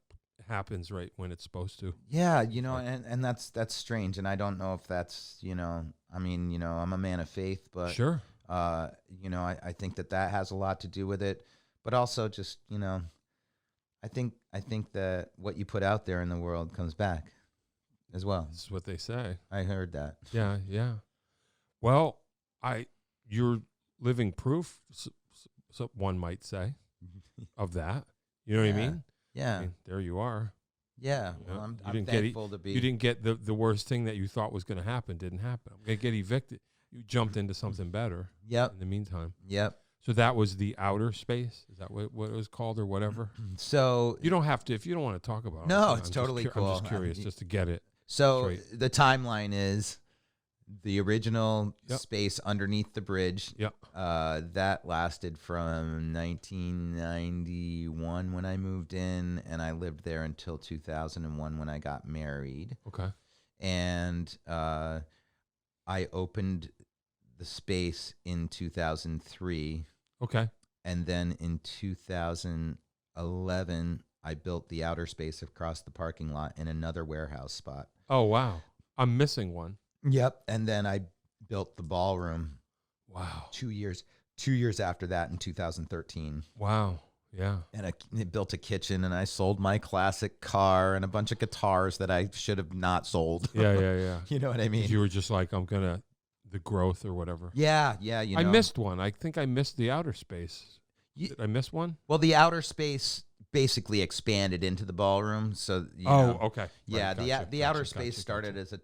Speaker 1: happens right when it's supposed to.
Speaker 2: Yeah, you know, and that's strange, and I don't know if that's, you know, I mean, you know, I'm a man of faith, but
Speaker 1: Sure.
Speaker 2: you know, I think that has a lot to do with it, but also just, you know, I think that what you put out there in the world comes back as well.
Speaker 1: This is what they say.
Speaker 2: I heard that.
Speaker 1: Yeah. Well, you're living proof, so one might say, of that. You know what I mean?
Speaker 2: Yeah.
Speaker 1: I mean, there you are.
Speaker 2: Yeah.
Speaker 1: You know,
Speaker 2: Well,
Speaker 1: you
Speaker 2: I'm
Speaker 1: didn't
Speaker 2: thankful to be.
Speaker 1: You didn't get the worst thing that you thought was going to happen. Didn't happen. I'm going to get evicted. You jumped into something better.
Speaker 2: Yep.
Speaker 1: In the meantime.
Speaker 2: Yep.
Speaker 1: So that was the outer space. Is that what it was called or whatever?
Speaker 2: So
Speaker 1: You don't have to if you don't want to talk about it.
Speaker 2: No,
Speaker 1: I'm
Speaker 2: it's
Speaker 1: just
Speaker 2: totally
Speaker 1: I'm
Speaker 2: cool.
Speaker 1: just curious, just to get it.
Speaker 2: So
Speaker 1: straight.
Speaker 2: the timeline is the original
Speaker 1: Yep.
Speaker 2: space underneath the bridge.
Speaker 1: Yep.
Speaker 2: That lasted from 1991 when I moved in, and I lived there until 2001 when I got married.
Speaker 1: Okay.
Speaker 2: And I opened the space in 2003,
Speaker 1: Okay.
Speaker 2: and then in 2011 I built the outer space across the parking lot in another warehouse spot.
Speaker 1: Oh wow. I'm missing one.
Speaker 2: Yep. And then I built the ballroom
Speaker 1: Wow.
Speaker 2: 2 years after that in 2013.
Speaker 1: Wow. Yeah.
Speaker 2: And I built a kitchen, and I sold my classic car and a bunch of guitars that I should have not sold.
Speaker 1: Yeah.
Speaker 2: You know what I mean?
Speaker 1: You were just like, I'm gonna the growth or whatever.
Speaker 2: Yeah. You know.
Speaker 1: I missed one. I think I missed the outer space.
Speaker 2: Ye-
Speaker 1: Did I miss one?
Speaker 2: Well, the outer space basically expanded into the ballroom. So, you
Speaker 1: Oh,
Speaker 2: know,
Speaker 1: okay.
Speaker 2: yeah,
Speaker 1: Right,
Speaker 2: the outer space started as a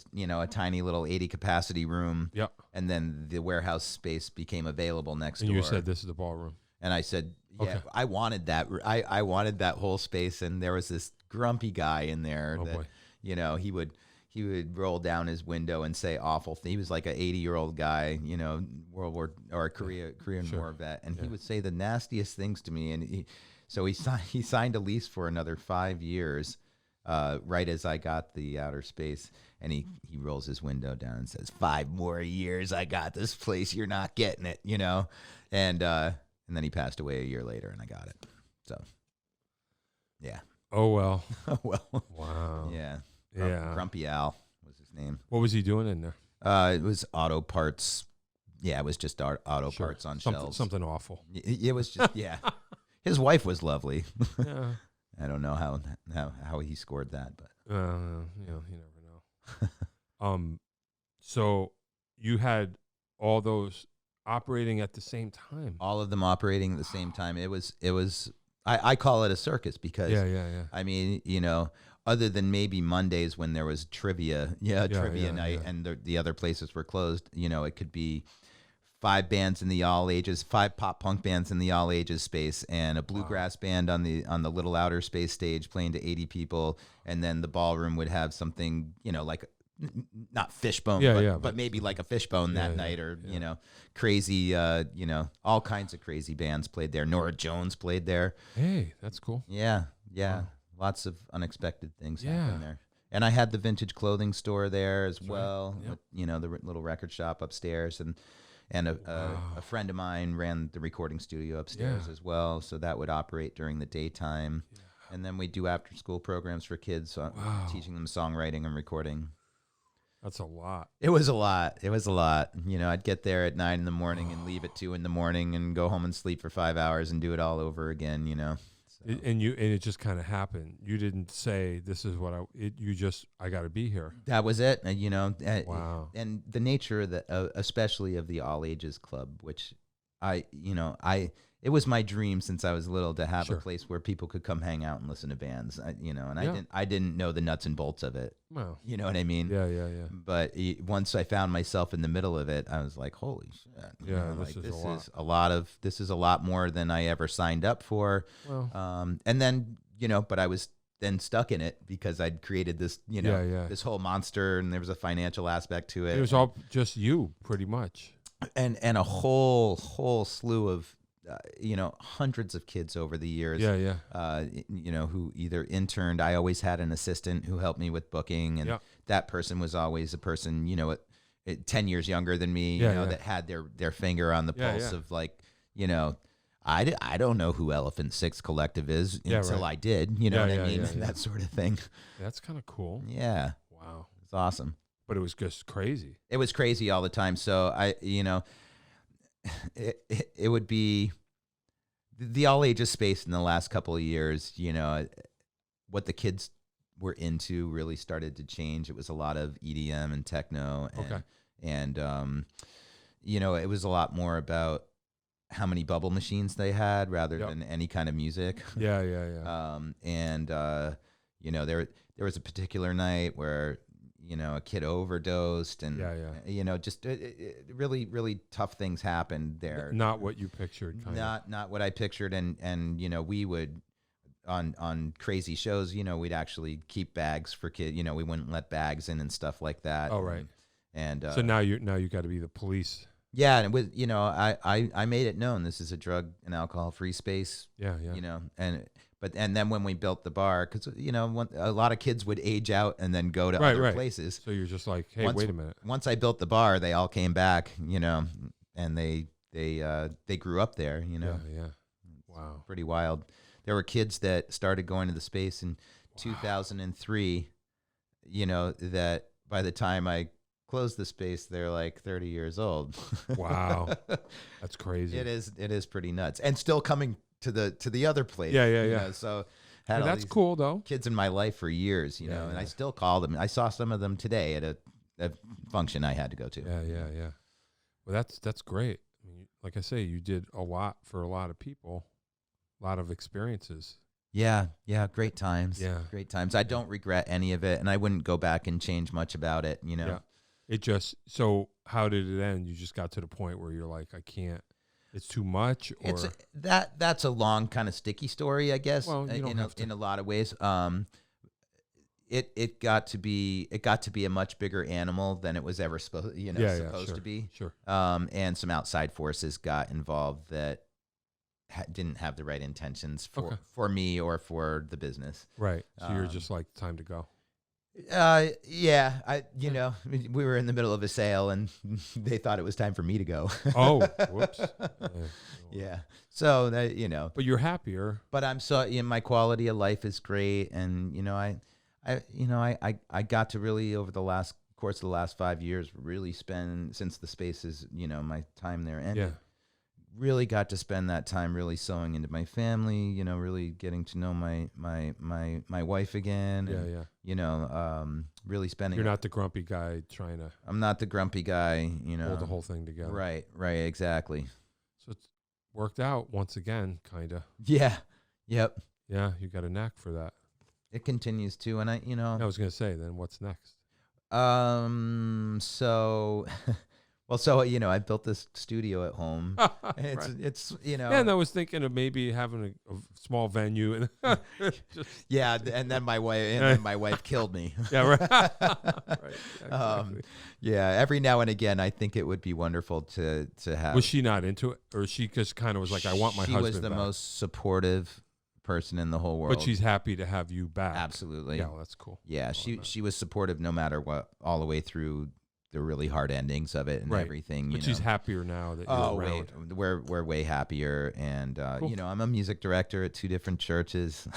Speaker 2: tiny little 80 capacity room.
Speaker 1: Yep.
Speaker 2: And then the warehouse space became available next
Speaker 1: And
Speaker 2: door.
Speaker 1: you said this is the ballroom.
Speaker 2: And I said, yeah,
Speaker 1: Okay.
Speaker 2: I wanted that. I wanted that whole space. And there was this grumpy guy in there
Speaker 1: Oh
Speaker 2: that,
Speaker 1: boy.
Speaker 2: you know, he would roll down his window and say awful things. He was like an 80-year-old guy, you know, Korean
Speaker 1: Sure.
Speaker 2: War vet. And
Speaker 1: Yeah.
Speaker 2: he would say the nastiest things to me. And he signed a lease for another 5 years, right as I got the outer space. And he rolls his window down and says, 5 more years, I got this place. You're not getting it, you know? And then he passed away a year later, and I got it. So, yeah.
Speaker 1: Oh well.
Speaker 2: Well,
Speaker 1: Wow.
Speaker 2: yeah.
Speaker 1: Yeah.
Speaker 2: Grumpy Al was his name.
Speaker 1: What was he doing in there?
Speaker 2: It was auto parts. Yeah, it was just auto
Speaker 1: Sure.
Speaker 2: parts on
Speaker 1: something,
Speaker 2: shelves.
Speaker 1: Something awful.
Speaker 2: It was just, yeah. His wife was lovely.
Speaker 1: Yeah.
Speaker 2: I don't know how he scored that, but
Speaker 1: You know, you never know. So you had all those operating at the same time.
Speaker 2: all of them operating at the same time. It was. I call it a circus because
Speaker 1: Yeah.
Speaker 2: I mean, you know, other than maybe Mondays when there was trivia night and the other places were closed, you know, it could be 5 bands in the all ages, 5 pop punk bands in the all ages space, and a bluegrass band on the little outer space stage playing to 80 people, and then the ballroom would have something, you know, like not fishbone, but maybe like a fishbone that night, or crazy, all kinds of crazy bands played there. Nora Jones played there.
Speaker 1: Hey, that's cool.
Speaker 2: Yeah.
Speaker 1: Wow.
Speaker 2: Lots of unexpected things happened there. And I had the vintage clothing store there as well.
Speaker 1: Right. Yep.
Speaker 2: With, the little record shop upstairs, and a friend of mine ran the recording studio upstairs as well. So that would operate during the daytime. Yeah. And then we do after school programs for kids, teaching them songwriting and recording.
Speaker 1: That's a lot.
Speaker 2: It was a lot. I'd get there at 9 a.m. and leave at 2 a.m. and go home and sleep for 5 hours and do it all over again, So.
Speaker 1: And it just kind of happened. You didn't say, this is what I got to be here.
Speaker 2: That was it.
Speaker 1: Wow.
Speaker 2: And the nature of especially of the all ages club, which it was my dream since I was little to have a place where people could come hang out and listen to bands. I didn't know the nuts and bolts of it.
Speaker 1: Wow.
Speaker 2: You know what I mean?
Speaker 1: Yeah.
Speaker 2: But once I found myself in the middle of it, I was like, holy shit. This is a lot more than I ever signed up for.
Speaker 1: Well.
Speaker 2: And then, but I was then stuck in it because I'd created this, this whole monster, and there was a financial aspect to it.
Speaker 1: It was all just you, pretty much.
Speaker 2: And a whole slew of hundreds of kids over the years, who either interned. I always had an assistant who helped me with booking, and that person was always a person, 10 years younger than me, that had their finger on the pulse of like, I don't know who Elephant Six Collective is until I did, what I mean? That sort of thing.
Speaker 1: That's kind of cool.
Speaker 2: Yeah.
Speaker 1: Wow.
Speaker 2: It's awesome.
Speaker 1: But it was just crazy. It
Speaker 2: was crazy all the time. So it would be the all ages space in the last couple of years, what the kids were into really started to change. It was a lot of EDM and techno. And it was a lot more about how many bubble machines they had rather than any kind of music.
Speaker 1: Yeah.
Speaker 2: There was a particular night where, a kid overdosed, and just really, really tough things happened there.
Speaker 1: Not what you pictured.
Speaker 2: Not what I pictured, and we would on crazy shows, we'd actually keep bags for kids. We wouldn't let bags in and stuff like that.
Speaker 1: Oh, right.
Speaker 2: And
Speaker 1: so now you got to be the police.
Speaker 2: Yeah, and with I made it known this is a drug and alcohol free space.
Speaker 1: Yeah.
Speaker 2: And then when we built the bar, because a lot of kids would age out and then go to other places.
Speaker 1: So you're just like, hey, wait a minute.
Speaker 2: Once I built the bar, they all came back, and they grew up there.
Speaker 1: Yeah. Wow.
Speaker 2: Pretty wild. There were kids that started going to the space in 2003. That by the time I closed the space, they're like 30 years old.
Speaker 1: Wow, that's crazy.
Speaker 2: It is pretty nuts, and still coming to the other place.
Speaker 1: Yeah.
Speaker 2: So
Speaker 1: that's cool though.
Speaker 2: Kids in my life for years, and I still call them. I saw some of them today at a function I had to go to.
Speaker 1: Yeah. Well, that's great. I mean, like I say, you did a lot for a lot of people, a lot of experiences.
Speaker 2: Yeah, great times.
Speaker 1: Yeah,
Speaker 2: great times. I don't regret any of it, and I wouldn't go back and change much about it.
Speaker 1: Yeah. It just, so how did it end? You just got to the point where you're like, I can't. It's too much, or
Speaker 2: that's a long kind of sticky story, I guess.
Speaker 1: Well, you don't have to.
Speaker 2: In a lot of ways. It got to be a much bigger animal than it was ever supposed to be.
Speaker 1: Sure.
Speaker 2: And some outside forces got involved that didn't have the right intentions for me or for the business.
Speaker 1: Right. So you're just like, time to go.
Speaker 2: Yeah, we were in the middle of a sale and they thought it was time for me to go.
Speaker 1: Oh, whoops.
Speaker 2: Yeah. So that,
Speaker 1: but you're happier.
Speaker 2: But I'm my quality of life is great. And, I got to really over the course of the last 5 years, really spend, since the space is, my time there ended, really got to spend that time really sewing into my family, really getting to know my wife again. And, really spending.
Speaker 1: You're not the grumpy guy trying to.
Speaker 2: I'm not the grumpy guy,
Speaker 1: hold the whole thing together.
Speaker 2: Right, exactly.
Speaker 1: So it's worked out once again, kind of.
Speaker 2: Yeah. Yep.
Speaker 1: Yeah, you got a knack for that.
Speaker 2: It continues to, and I
Speaker 1: was going to say, then what's next?
Speaker 2: So, well, Well, so I built this studio at home. And
Speaker 1: Right.
Speaker 2: it's
Speaker 1: Yeah, and I was thinking of maybe having a small venue and just
Speaker 2: yeah, and then my wife killed me.
Speaker 1: yeah, right. Right. Yeah, exactly.
Speaker 2: Yeah, every now and again, I think it would be wonderful to have.
Speaker 1: Was she not into it, or she just kind of was like, "I want my husband
Speaker 2: She was the
Speaker 1: back."
Speaker 2: most supportive person in the whole world.
Speaker 1: But she's happy to have you back.
Speaker 2: Absolutely.
Speaker 1: Yeah, well, that's cool.
Speaker 2: Yeah,
Speaker 1: I love that.
Speaker 2: she was supportive no matter what, all the way through the really hard endings of it and
Speaker 1: Right.
Speaker 2: everything.
Speaker 1: But she's happier now that you're
Speaker 2: Oh,
Speaker 1: around.
Speaker 2: we're way happier, and
Speaker 1: Cool.
Speaker 2: I'm a music director at 2 different churches.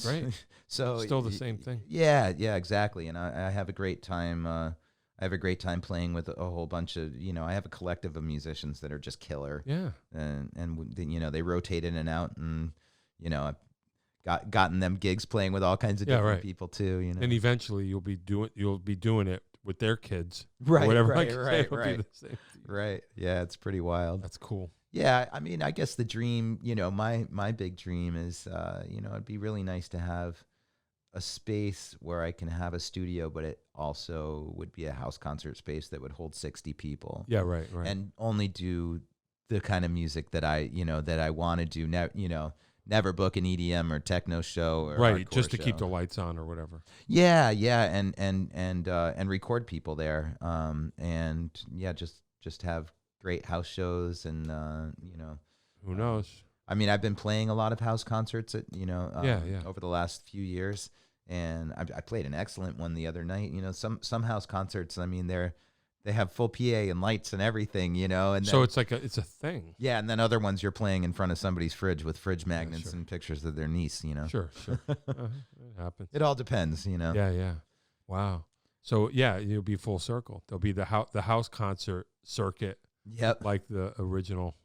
Speaker 1: Right.
Speaker 2: So
Speaker 1: Still the same thing.
Speaker 2: Yeah, exactly. And I have a great time. I have a great time playing with a whole bunch of I have a collective of musicians that are just killer.
Speaker 1: Yeah.
Speaker 2: And they rotate in and out, and I've gotten them gigs playing with all kinds of different people too.
Speaker 1: And eventually you'll be doing it with their kids.
Speaker 2: Right,
Speaker 1: or whatever.
Speaker 2: right,
Speaker 1: It'll be
Speaker 2: right.
Speaker 1: the same to you.
Speaker 2: Right. Yeah, it's pretty wild.
Speaker 1: That's cool.
Speaker 2: Yeah, I mean, I guess the dream, my big dream is, it'd be really nice to have a space where I can have a studio, but it also would be a house concert space that would hold 60 people.
Speaker 1: Yeah, right.
Speaker 2: And only do the kind of music that I want to do. Never book an EDM or techno show or
Speaker 1: right,
Speaker 2: hardcore
Speaker 1: just to
Speaker 2: show.
Speaker 1: keep the lights on or whatever.
Speaker 2: Yeah, and record people there, and yeah, just have great house shows, and
Speaker 1: Who knows?
Speaker 2: I mean, I've been playing a lot of house concerts at
Speaker 1: Yeah.
Speaker 2: over the last few years, and I played an excellent one the other night. Some house concerts, I mean, they have full PA and lights and everything, and
Speaker 1: So
Speaker 2: then,
Speaker 1: it's like it's a thing.
Speaker 2: yeah, and then other ones you're playing in front of somebody's fridge with fridge magnets
Speaker 1: sure.
Speaker 2: and pictures of their niece.
Speaker 1: Sure. It happens.
Speaker 2: It all depends,
Speaker 1: Yeah. Wow. So yeah, you'll be full circle. There'll be the house concert circuit,
Speaker 2: Yep.
Speaker 1: like the original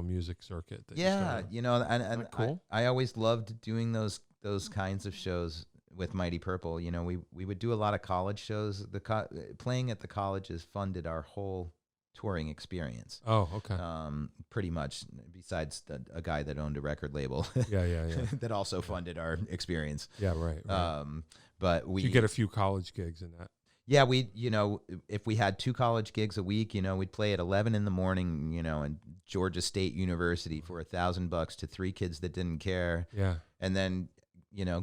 Speaker 1: music circuit. That you
Speaker 2: Yeah,
Speaker 1: started.
Speaker 2: and
Speaker 1: Cool?
Speaker 2: I always loved doing those kinds of shows with Mighty Purple. We would do a lot of college shows. Playing at the colleges funded our whole touring experience.
Speaker 1: Oh, okay.
Speaker 2: Pretty much. Besides a guy that owned a record label,
Speaker 1: Yeah.
Speaker 2: that also funded our experience.
Speaker 1: Yeah, right.
Speaker 2: But
Speaker 1: You get a few college gigs in that.
Speaker 2: yeah, if we had 2 college gigs a week, we'd play at 11 in the morning, in Georgia State University for $1,000 to 3 kids that didn't care.
Speaker 1: Yeah.
Speaker 2: And then,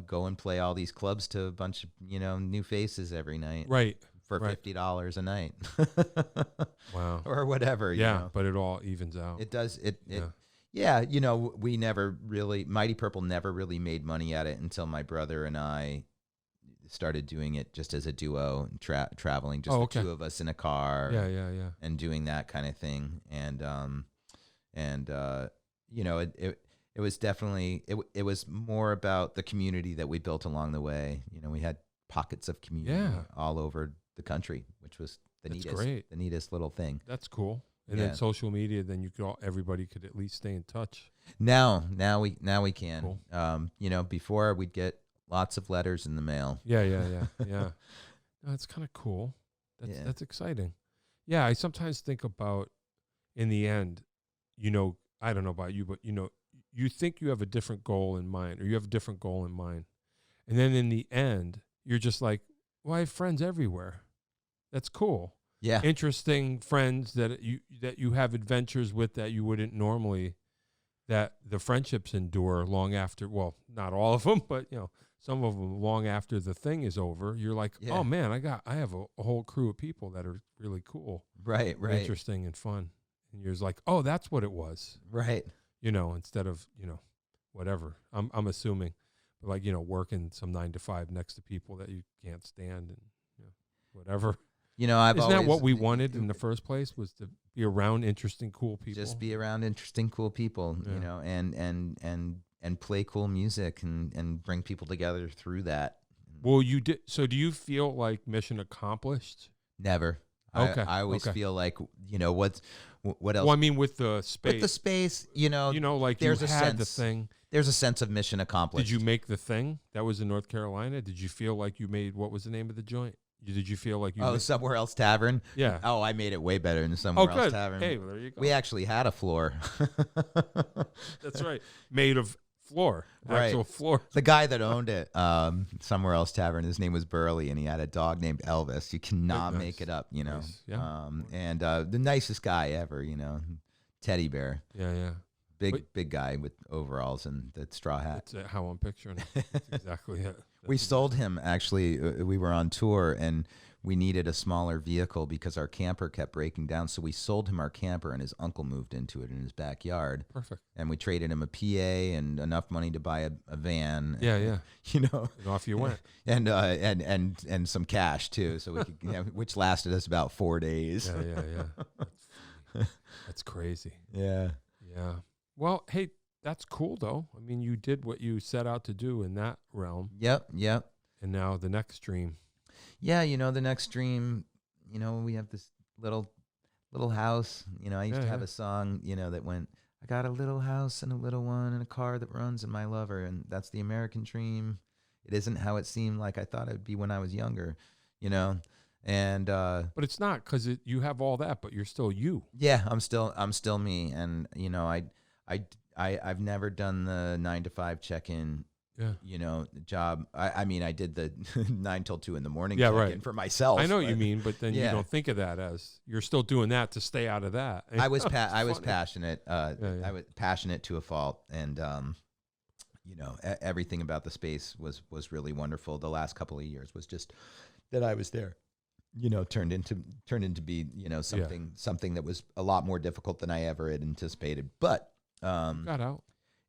Speaker 2: go and play all these clubs to a bunch of, new faces every night.
Speaker 1: Right.
Speaker 2: For
Speaker 1: right.
Speaker 2: $50 a night.
Speaker 1: Wow.
Speaker 2: Or whatever.
Speaker 1: Yeah, but it all evens out.
Speaker 2: It does.
Speaker 1: Yeah.
Speaker 2: We never really, Mighty Purple never really made money at it until my brother and I started doing it just as a duo, traveling, just the 2 of us in a car.
Speaker 1: Yeah.
Speaker 2: And doing that kind of thing. It was definitely, it was more about the community that we built along the way. We had pockets of community all over the country, which was the neatest little thing.
Speaker 1: That's cool. And then social media, then everybody could at least stay in touch.
Speaker 2: Now we can.
Speaker 1: Cool.
Speaker 2: Before we'd get lots of letters in the mail.
Speaker 1: Yeah. No, that's kind of cool. That's exciting. Yeah, I sometimes think about, in the end, I don't know about you, but you think you have a different goal in mind, or you have a different goal in mind, and then in the end, you're just like, well, I have friends everywhere. That's cool.
Speaker 2: Yeah.
Speaker 1: Interesting friends that you have adventures with that you wouldn't normally, that the friendships endure long after, well, not all of them, but some of them long after the thing is over. You're like, oh man, I have a whole crew of people that are really cool.
Speaker 2: Right.
Speaker 1: Interesting and fun. And you're just like, oh, that's what it was.
Speaker 2: Right.
Speaker 1: Instead of, whatever. I'm assuming, like, working some 9 to 5 next to people that you can't stand, and whatever.
Speaker 2: Isn't
Speaker 1: that what we wanted in the first place, was to be around interesting, cool people?
Speaker 2: Just be around interesting, cool people, and play cool music and bring people together through that.
Speaker 1: Well, you did. So do you feel like mission accomplished?
Speaker 2: Never.
Speaker 1: Okay.
Speaker 2: I always feel like, what else?
Speaker 1: Well, I mean, with the space.
Speaker 2: With the space,
Speaker 1: like
Speaker 2: there's
Speaker 1: you
Speaker 2: a
Speaker 1: had
Speaker 2: sense,
Speaker 1: the thing.
Speaker 2: There's a sense of mission accomplished.
Speaker 1: Did you make the thing? That was in North Carolina. Did you feel like you made, what was the name of the joint? Did you feel like you...
Speaker 2: Oh, Somewhere Else Tavern?
Speaker 1: Yeah.
Speaker 2: Oh, I made it way better than Somewhere Else
Speaker 1: good.
Speaker 2: Tavern.
Speaker 1: Hey, well, there you go.
Speaker 2: We actually had a floor.
Speaker 1: That's right. Made of floor,
Speaker 2: Right.
Speaker 1: actual floor.
Speaker 2: The guy that owned it, Somewhere Else Tavern, his name was Burley, and he had a dog named Elvis. You cannot
Speaker 1: Nice.
Speaker 2: make it up, you know.
Speaker 1: Nice. Yeah.
Speaker 2: And the nicest guy ever, you know, teddy bear,
Speaker 1: Yeah.
Speaker 2: big guy with overalls and the straw hat.
Speaker 1: That's how I'm picturing it. That's exactly it.
Speaker 2: We sold him, actually. We were on tour, and we needed a smaller vehicle because our camper kept breaking down. So we sold him our camper, and his uncle moved into it in his backyard.
Speaker 1: Perfect.
Speaker 2: And we traded him a PA and enough money to buy a van.
Speaker 1: Yeah.
Speaker 2: You know,
Speaker 1: And off you went.
Speaker 2: and some cash too, so we could, which lasted us about 4 days.
Speaker 1: Yeah. That's funny. That's crazy.
Speaker 2: Yeah.
Speaker 1: Yeah. Well, hey, that's cool though. I mean, you did what you set out to do in that realm.
Speaker 2: Yep.
Speaker 1: And now the next dream.
Speaker 2: Yeah, the next dream, we have this little house. I used to have a song, that went, I got a little house and a little one and a car that runs and my lover, and that's the American dream. It isn't how it seemed like I thought it would be when I was younger, and
Speaker 1: But it's not, because you have all that, but you're still you.
Speaker 2: yeah, I'm still me, and I've never done the 9 to 5 check-in.
Speaker 1: Yeah.
Speaker 2: Job. I mean, I did the 9 till 2 in the morning
Speaker 1: Yeah,
Speaker 2: check-in
Speaker 1: right.
Speaker 2: for myself.
Speaker 1: I know what you mean, but then you
Speaker 2: Yeah.
Speaker 1: don't think of that as you're still doing that to stay out of that.
Speaker 2: I was
Speaker 1: Funny.
Speaker 2: passionate.
Speaker 1: Yeah.
Speaker 2: I was passionate to a fault, and everything about the space was really wonderful. The last couple of years was just that I was there. Turned into be something that was a lot more difficult than I ever had anticipated. But
Speaker 1: Got out.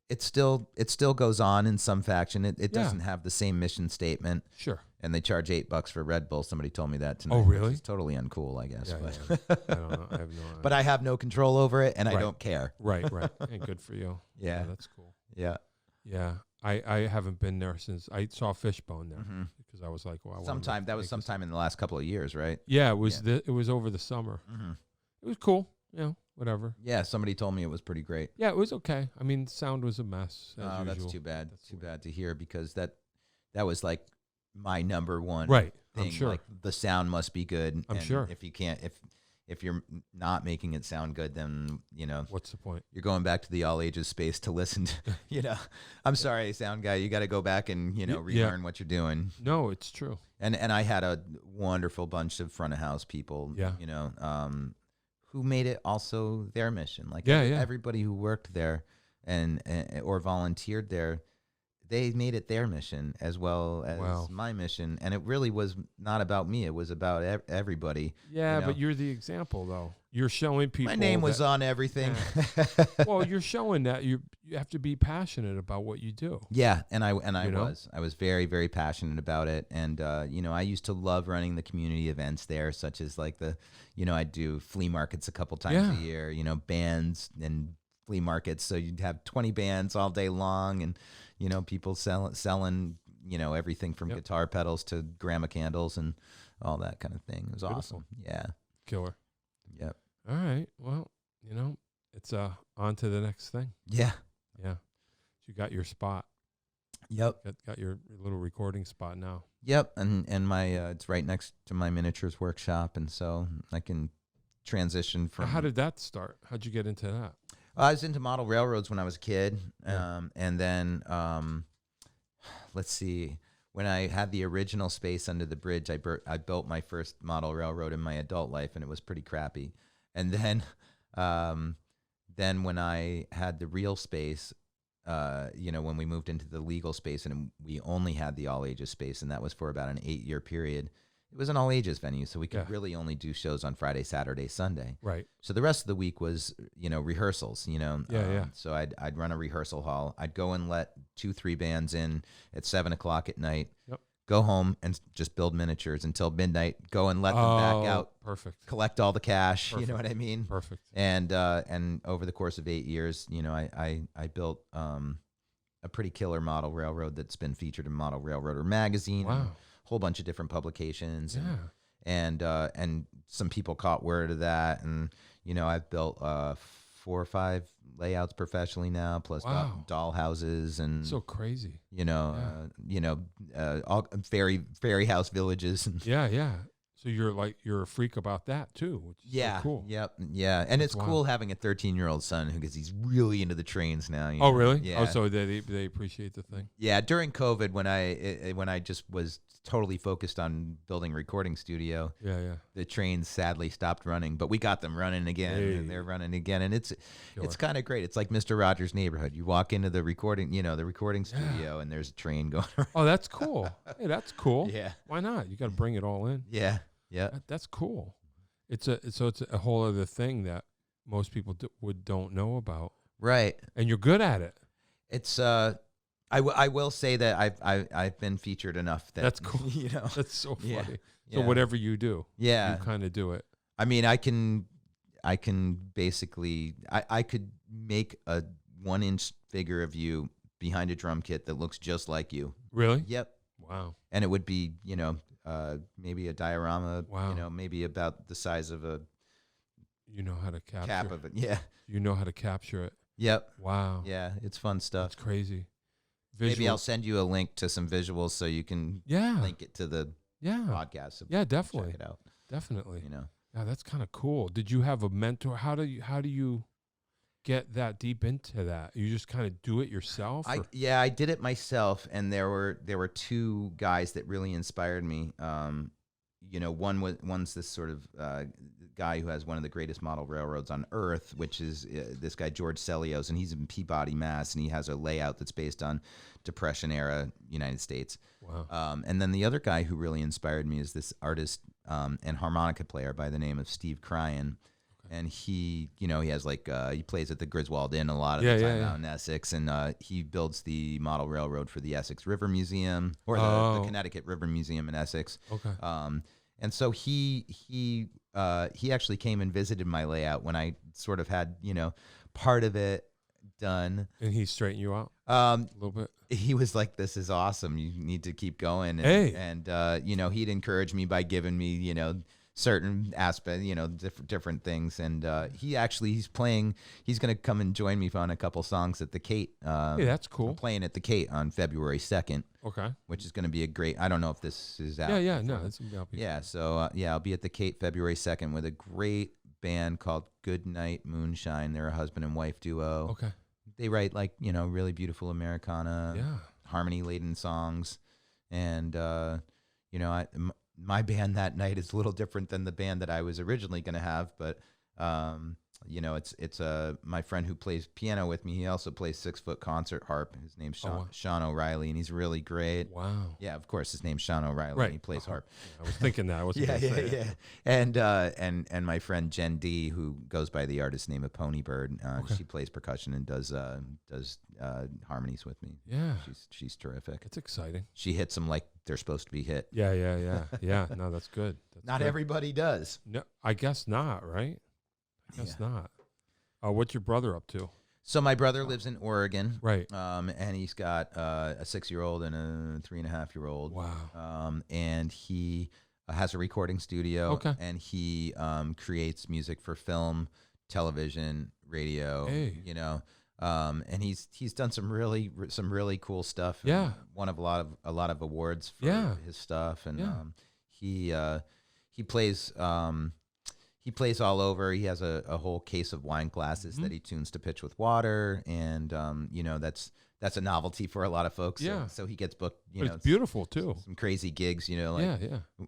Speaker 2: it still goes on in some faction. It doesn't have the same mission statement.
Speaker 1: Sure.
Speaker 2: And they charge $8 for Red Bull. Somebody told me that tonight.
Speaker 1: Oh, really?
Speaker 2: Which is totally uncool, I guess.
Speaker 1: Yeah,
Speaker 2: But
Speaker 1: I don't know. I have no idea.
Speaker 2: but I have no control over it, and I
Speaker 1: Right.
Speaker 2: don't care.
Speaker 1: Right. And good for you.
Speaker 2: Yeah.
Speaker 1: That's cool.
Speaker 2: Yeah.
Speaker 1: Yeah. I haven't been there since I saw Fishbone there,
Speaker 2: Mhm.
Speaker 1: because I was like, well, I wanna
Speaker 2: Sometime that was
Speaker 1: make this-
Speaker 2: sometime in the last couple of years, right?
Speaker 1: Yeah, it was. It was over the summer.
Speaker 2: Mm-hmm.
Speaker 1: It was cool. Whatever.
Speaker 2: Yeah, somebody told me it was pretty great.
Speaker 1: Yeah, it was okay. I mean, sound was a mess. As
Speaker 2: Oh, that's
Speaker 1: usual.
Speaker 2: too bad.
Speaker 1: That's
Speaker 2: Too
Speaker 1: weird.
Speaker 2: bad to hear, because that was like my number one
Speaker 1: Right.
Speaker 2: thing.
Speaker 1: I'm sure.
Speaker 2: Like, the sound must be good.
Speaker 1: I'm
Speaker 2: and
Speaker 1: sure.
Speaker 2: If you can't, if you're not making it sound good, then
Speaker 1: What's the point?
Speaker 2: you're going back to the all ages space to listen to. I'm sorry, sound guy. You got to go back and relearn what you're doing.
Speaker 1: No, it's true.
Speaker 2: And I had a wonderful bunch of front of house people.
Speaker 1: Yeah.
Speaker 2: Who made it also their mission. Like
Speaker 1: Yeah.
Speaker 2: everybody who worked there and or volunteered there, they made it their mission as well as
Speaker 1: Wow.
Speaker 2: my mission. And it really was not about me. It was about everybody.
Speaker 1: Yeah,
Speaker 2: know.
Speaker 1: but you're the example, though. You're showing people.
Speaker 2: My name was
Speaker 1: that-
Speaker 2: on everything.
Speaker 1: Well, you're showing that you have to be passionate about what you do.
Speaker 2: Yeah, and I
Speaker 1: know?
Speaker 2: was very, very passionate about it, and I used to love running the community events there, such as like I do flea markets a couple times a year, bands and flea markets. So you'd have 20 bands all day long, and people selling everything from guitar pedals to grandma candles and all that kind of thing. It was
Speaker 1: Beautiful.
Speaker 2: awesome. Yeah.
Speaker 1: Killer.
Speaker 2: Yep.
Speaker 1: All right. Well, it's on to the next thing.
Speaker 2: Yeah.
Speaker 1: Yeah. You got your spot.
Speaker 2: Yep.
Speaker 1: Got your little recording spot now.
Speaker 2: Yep. And my it's right next to my miniatures workshop, and so I can transition from.
Speaker 1: How did that start? How'd you get into that?
Speaker 2: I was into model railroads when I was a kid.
Speaker 1: Yeah.
Speaker 2: And then, let's see, when I had the original space under the bridge, I built my first model railroad in my adult life, and it was pretty crappy. And then when I had the real space, when we moved into the legal space, and we only had the all ages space, and that was for about an 8-year period. It was an all ages venue, so we could really only do shows on Friday, Saturday, Sunday.
Speaker 1: Right.
Speaker 2: So the rest of the week was, rehearsals,
Speaker 1: Yeah.
Speaker 2: So I'd run a rehearsal hall. I'd go and let 2-3 bands in at 7:00 at night.
Speaker 1: Yep.
Speaker 2: Go home and just build miniatures until midnight. Go and let them back out.
Speaker 1: Perfect.
Speaker 2: Collect all the cash.
Speaker 1: Perfect.
Speaker 2: You know what I mean?
Speaker 1: Perfect.
Speaker 2: And over the course of 8 years, I built a pretty killer model railroad that's been featured in Model Railroader magazine.
Speaker 1: Wow.
Speaker 2: And a whole bunch of different publications.
Speaker 1: Yeah.
Speaker 2: And some people caught word of that, and I've built 4 or 5 layouts professionally now, plus doll houses and
Speaker 1: So crazy.
Speaker 2: all fairy house villages. And
Speaker 1: Yeah. So you're a freak about that too, which is so
Speaker 2: Yeah.
Speaker 1: cool.
Speaker 2: Yep. Yeah. And it's
Speaker 1: wild.
Speaker 2: cool having a 13-year-old son because he's really into the trains now.
Speaker 1: Oh,
Speaker 2: know?
Speaker 1: really?
Speaker 2: Yeah.
Speaker 1: Oh, so they appreciate the thing.
Speaker 2: Yeah. During COVID, when I just was totally focused on building a recording studio,
Speaker 1: Yeah.
Speaker 2: the trains sadly stopped running, but we got them running again.
Speaker 1: Hey.
Speaker 2: And they're running again, and it's
Speaker 1: Killer.
Speaker 2: kind of great. It's like Mr. Rogers' Neighborhood. You walk into the recording, the recording studio, and there's a train going around.
Speaker 1: Oh, that's cool. Hey, that's cool.
Speaker 2: Yeah.
Speaker 1: Why not? You got to bring it all in.
Speaker 2: Yeah. Yeah.
Speaker 1: That's cool. It's a whole other thing that most people don't know about.
Speaker 2: Right.
Speaker 1: And you're good at it.
Speaker 2: It's I will say that I've been featured enough that
Speaker 1: That's cool. That's so funny.
Speaker 2: Yeah.
Speaker 1: So whatever you do,
Speaker 2: Yeah.
Speaker 1: you kind of do it.
Speaker 2: I mean, I can basically I could make a 1-inch figure of you behind a drum kit that looks just like you.
Speaker 1: Really?
Speaker 2: Yep.
Speaker 1: Wow.
Speaker 2: And it would be, maybe a diorama,
Speaker 1: Wow.
Speaker 2: maybe about the size of a
Speaker 1: You know how to capture.
Speaker 2: cap of it. Yeah.
Speaker 1: You know how to capture it.
Speaker 2: Yep.
Speaker 1: Wow.
Speaker 2: Yeah. It's fun stuff.
Speaker 1: That's crazy.
Speaker 2: Maybe I'll send you a link to some visuals so you can link it to the podcast. So
Speaker 1: Yeah, definitely.
Speaker 2: check it out.
Speaker 1: Definitely.
Speaker 2: You know.
Speaker 1: Yeah, that's kind of cool. Did you have a mentor? How do you get that deep into that? You just kind of do it yourself?
Speaker 2: I did it myself, and there were two guys that really inspired me. One's this sort of guy who has one of the greatest model railroads on earth, which is this guy George Celios, and he's in Peabody, Mass, and he has a layout that's based on Depression era United States.
Speaker 1: Wow.
Speaker 2: And then the other guy who really inspired me is this artist and harmonica player by the name of Steve Cryan. And he has he plays at the Griswold Inn a lot of the time out in Essex, and he builds the model railroad for the Essex River Museum or the Connecticut River Museum in Essex.
Speaker 1: Okay.
Speaker 2: And so he actually came and visited my layout when I sort of had part of it done.
Speaker 1: And he straightened you out a little bit.
Speaker 2: He was like, "This is awesome. You need to keep going." And, he'd encourage me by giving me certain aspects, different things. And he's going to come and join me on a couple songs at the Kate.
Speaker 1: Hey, that's cool.
Speaker 2: I'm playing at the Kate on February 2nd.
Speaker 1: Okay.
Speaker 2: Which is going to be I don't know if this is out.
Speaker 1: Yeah, no.
Speaker 2: So I'll be at the Kate February 2nd with a great band called Goodnight Moonshine. They're a husband and wife duo.
Speaker 1: Okay.
Speaker 2: They write really beautiful Americana, harmony-laden songs. And, my band that night is a little different than the band that I was originally going to have, but it's my friend who plays piano with me. He also plays 6-foot concert harp. His name's Sean O'Reilly, and he's really great.
Speaker 1: Wow.
Speaker 2: Yeah, of course, his name's Sean O'Reilly.
Speaker 1: Right.
Speaker 2: And he plays harp.
Speaker 1: I was thinking that. I wasn't gonna say it.
Speaker 2: And my friend Jen D, who goes by the artist name of Ponybird, she plays percussion and does harmonies with me.
Speaker 1: Yeah.
Speaker 2: She's terrific.
Speaker 1: It's exciting.
Speaker 2: She hits them like they're supposed to be hit.
Speaker 1: Yeah. No, that's good.
Speaker 2: Not everybody does.
Speaker 1: No, I guess not, right? I guess not. What's your brother up to?
Speaker 2: So my brother lives in Oregon,
Speaker 1: right?
Speaker 2: And he's got a 6-year-old and a 3.5-year-old.
Speaker 1: Wow.
Speaker 2: And he has a recording studio.
Speaker 1: Okay.
Speaker 2: And he creates music for film, television, radio.
Speaker 1: Hey.
Speaker 2: And he's done some really cool stuff.
Speaker 1: Yeah.
Speaker 2: Won a lot of awards for his stuff. And he plays. He plays all over. He has a whole case of wine glasses that he tunes to pitch with water, and that's a novelty for a lot of folks.
Speaker 1: Yeah.
Speaker 2: So he gets booked.
Speaker 1: But it's beautiful too.
Speaker 2: Some crazy gigs,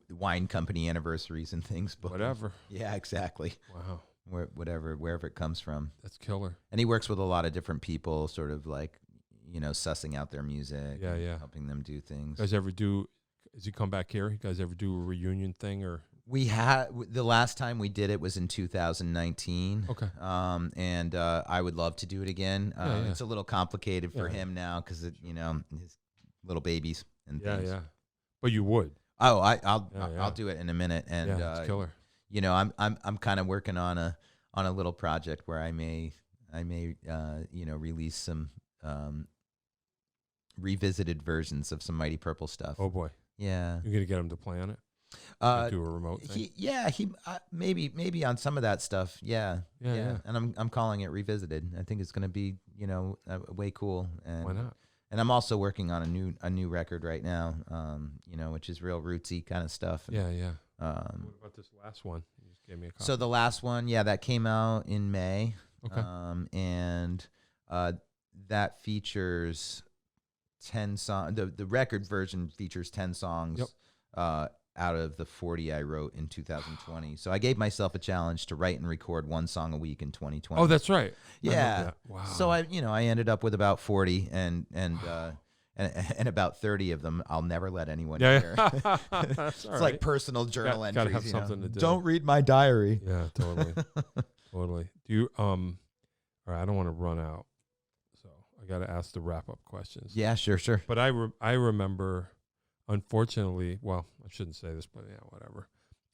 Speaker 2: wine company anniversaries and things. But
Speaker 1: whatever.
Speaker 2: Yeah, exactly.
Speaker 1: Wow.
Speaker 2: Wherever it comes from.
Speaker 1: That's killer.
Speaker 2: And he works with a lot of different people, sort of like sussing out their music.
Speaker 1: Yeah.
Speaker 2: Helping them do things.
Speaker 1: Does he come back here? You guys ever do a reunion thing or?
Speaker 2: We had the last time we did it was in 2019.
Speaker 1: Okay.
Speaker 2: And I would love to do it again. It's a little complicated for him now because his little babies and things.
Speaker 1: Yeah. But you would.
Speaker 2: Oh, I'll do it in a minute. And
Speaker 1: it's killer.
Speaker 2: I'm kind of working on a little project where I may release some revisited versions of some Mighty Purple stuff.
Speaker 1: Oh boy.
Speaker 2: Yeah.
Speaker 1: You're gonna get him to play on it. Do a remote thing.
Speaker 2: He maybe on some of that stuff. Yeah. And I'm calling it Revisited. I think it's going to be way cool. And
Speaker 1: why not?
Speaker 2: And I'm also working on a new record right now. Which is real rootsy kind of stuff.
Speaker 1: Yeah. What about this last one? You just gave me a copy.
Speaker 2: So the last one, yeah, that came out in May.
Speaker 1: Okay.
Speaker 2: And that features 10 songs. The record version features 10 songs.
Speaker 1: Yep.
Speaker 2: Out of the 40 I wrote in 2020. So I gave myself a challenge to write and record one song a week in 2020.
Speaker 1: Oh, that's right.
Speaker 2: Yeah.
Speaker 1: Wow.
Speaker 2: So I ended up with about 40 and about 30 of them I'll never let anyone hear.
Speaker 1: That's
Speaker 2: It's like personal journal entries.
Speaker 1: Gotta have something to do.
Speaker 2: Don't read my diary.
Speaker 1: Yeah, totally. Totally. Do you all right, I don't want to run out. So I gotta ask the wrap up questions.
Speaker 2: Yeah, sure.
Speaker 1: But I remember, unfortunately, well, I shouldn't say this, but yeah, whatever.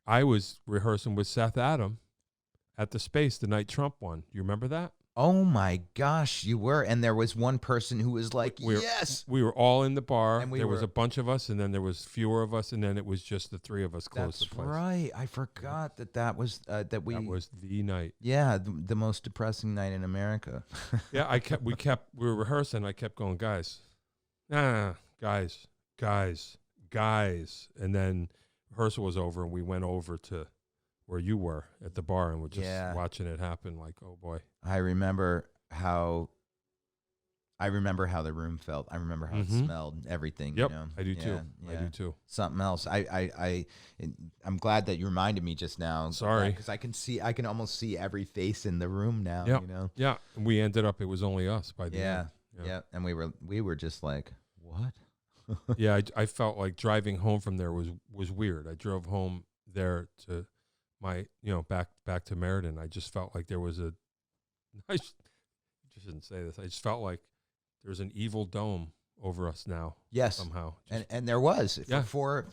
Speaker 1: I was rehearsing with Seth Adam at the Space the night Trump won. You remember that?
Speaker 2: Oh my gosh, you were. And there was one person who was like, yes.
Speaker 1: We were all in the bar.
Speaker 2: And
Speaker 1: there was a bunch of us, and then there was fewer of us, and then it was just the three of us close
Speaker 2: That's
Speaker 1: the place.
Speaker 2: right. I forgot that was
Speaker 1: That was the night.
Speaker 2: Yeah, the most depressing night in America.
Speaker 1: Yeah, we were rehearsing. I kept going, guys, guys. And then rehearsal was over, and we went over to where you were at the bar, and we're just watching it happen like, oh boy.
Speaker 2: I remember how the room felt. I remember how it smelled, everything.
Speaker 1: Yep,
Speaker 2: you know?
Speaker 1: I do too.
Speaker 2: Yeah.
Speaker 1: I do too.
Speaker 2: Something else. I'm glad that you reminded me just now.
Speaker 1: Sorry.
Speaker 2: Because I can almost see every face in the room now,
Speaker 1: Yep.
Speaker 2: you know?
Speaker 1: Yeah. And we ended up, it was only us by the end.
Speaker 2: Yeah. And we were just like, what?
Speaker 1: Yeah. I felt like driving home from there was weird. I drove home there to my, back to Meriden. I just felt like there was I just shouldn't say this. I just felt like there's an evil dome over us now.
Speaker 2: Yes.
Speaker 1: Somehow.
Speaker 2: And there was for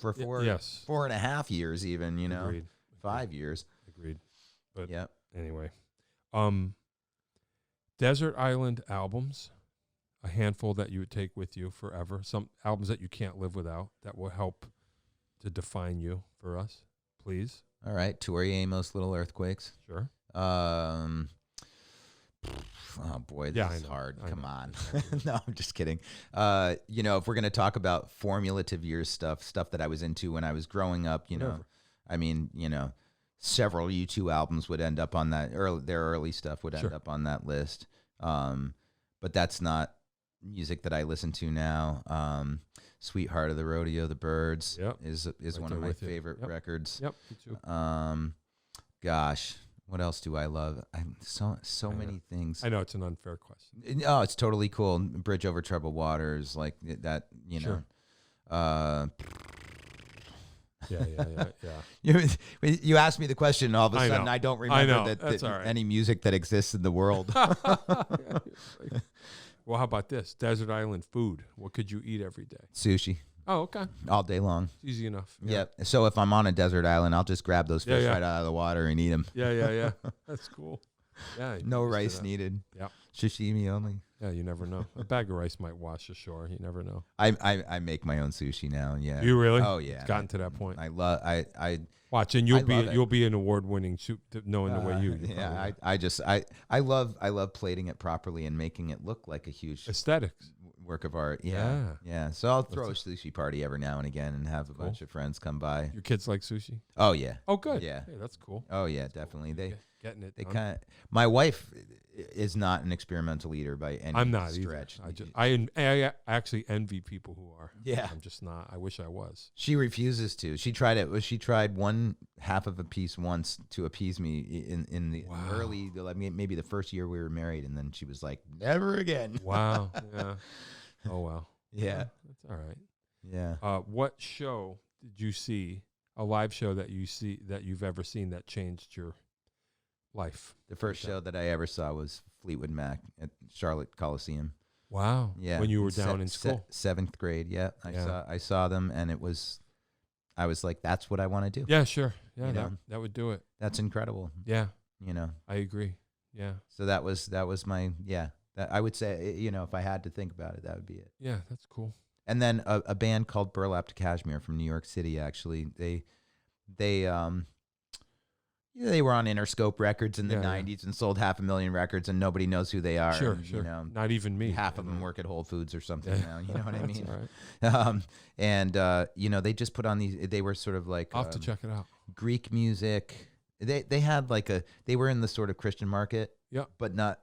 Speaker 1: yes.
Speaker 2: 4.5 years even,
Speaker 1: Agreed.
Speaker 2: 5 years.
Speaker 1: Agreed. But
Speaker 2: yeah.
Speaker 1: Anyway, Desert Island albums, a handful that you would take with you forever. Some albums that you can't live without that will help to define you for us, please.
Speaker 2: All right. Tori Amos, Little Earthquakes.
Speaker 1: Sure.
Speaker 2: Oh boy, this is hard. Come on. No, I'm just kidding. If we're going to talk about formulative years stuff that I was into when I was growing up, several U2 albums would end up on that their early stuff would end up on that list. But that's not music that I listen to now. Sweetheart of the Rodeo, The Birds is right one of my favorite records.
Speaker 1: Yep, me too.
Speaker 2: Gosh, what else do I love? So many things.
Speaker 1: I know it's an unfair question.
Speaker 2: Oh, it's totally cool. Bridge Over Troubled Waters, like that.
Speaker 1: Sure.
Speaker 2: Yeah. You asked me the question, and all of a sudden I don't remember that any music that exists in the world.
Speaker 1: Well, how about this? Desert Island food. What could you eat every day?
Speaker 2: Sushi.
Speaker 1: Oh, okay.
Speaker 2: All day long.
Speaker 1: It's easy enough.
Speaker 2: Yeah. So if I'm on a desert island, I'll just grab those fish right out of the water and eat them.
Speaker 1: Yeah. That's cool. Yeah.
Speaker 2: No rice needed.
Speaker 1: Yeah.
Speaker 2: Sashimi only.
Speaker 1: Yeah, you never know. A bag of rice might wash ashore. You never know.
Speaker 2: I make my own sushi now. Yeah.
Speaker 1: You really?
Speaker 2: Oh yeah.
Speaker 1: It's gotten to that point.
Speaker 2: I
Speaker 1: watch, and you'll be an award-winning soup knowing the way you.
Speaker 2: Yeah. I love plating it properly and making it look like a huge
Speaker 1: aesthetics
Speaker 2: work of art. Yeah. So I'll throw a sushi party every now and again and have a bunch of friends come by.
Speaker 1: Your kids like sushi?
Speaker 2: Oh yeah.
Speaker 1: Oh good.
Speaker 2: Yeah.
Speaker 1: Hey, that's cool.
Speaker 2: Oh yeah, definitely.
Speaker 1: Cool. Getting it.
Speaker 2: They kind of. My wife is not an experimental eater by any
Speaker 1: I'm not
Speaker 2: stretch.
Speaker 1: Either. I actually envy people who are.
Speaker 2: Yeah.
Speaker 1: I'm just not. I wish I was.
Speaker 2: She refuses to. She tried it. She tried one half of a piece once to appease me in the early, maybe the first year we were married, and then she was like, "Never again."
Speaker 1: Wow. Yeah. Oh well.
Speaker 2: Yeah.
Speaker 1: That's all right.
Speaker 2: Yeah.
Speaker 1: What show did you see? A live show that you've ever seen that changed your life?
Speaker 2: The first show that I ever saw was Fleetwood Mac at Charlotte Coliseum.
Speaker 1: Wow.
Speaker 2: Yeah.
Speaker 1: When you were down in school.
Speaker 2: 7th grade. Yeah. I saw them, and I was like, that's what I want to do.
Speaker 1: Yeah, sure. Yeah, that would do it.
Speaker 2: That's incredible.
Speaker 1: Yeah.
Speaker 2: I
Speaker 1: agree. Yeah.
Speaker 2: So that was my, I would say, if I had to think about it, that would be it.
Speaker 1: Yeah, that's cool.
Speaker 2: And then a band called Burlap to Cashmere from New York City, actually, they Yeah, they were on Interscope Records in the
Speaker 1: Yeah, yeah.
Speaker 2: 90s and sold 500,000 records, and nobody knows who they are.
Speaker 1: Sure,
Speaker 2: and,
Speaker 1: sure.
Speaker 2: You know,
Speaker 1: Not even me.
Speaker 2: half of them work at Whole Foods or something
Speaker 1: Yeah.
Speaker 2: now. You know what I
Speaker 1: That's
Speaker 2: mean?
Speaker 1: all right.
Speaker 2: You know, they just put on these. They were sort of like
Speaker 1: I'll have to check it out.
Speaker 2: Greek music. They had like they were in the sort of Christian market.
Speaker 1: Yeah.
Speaker 2: But not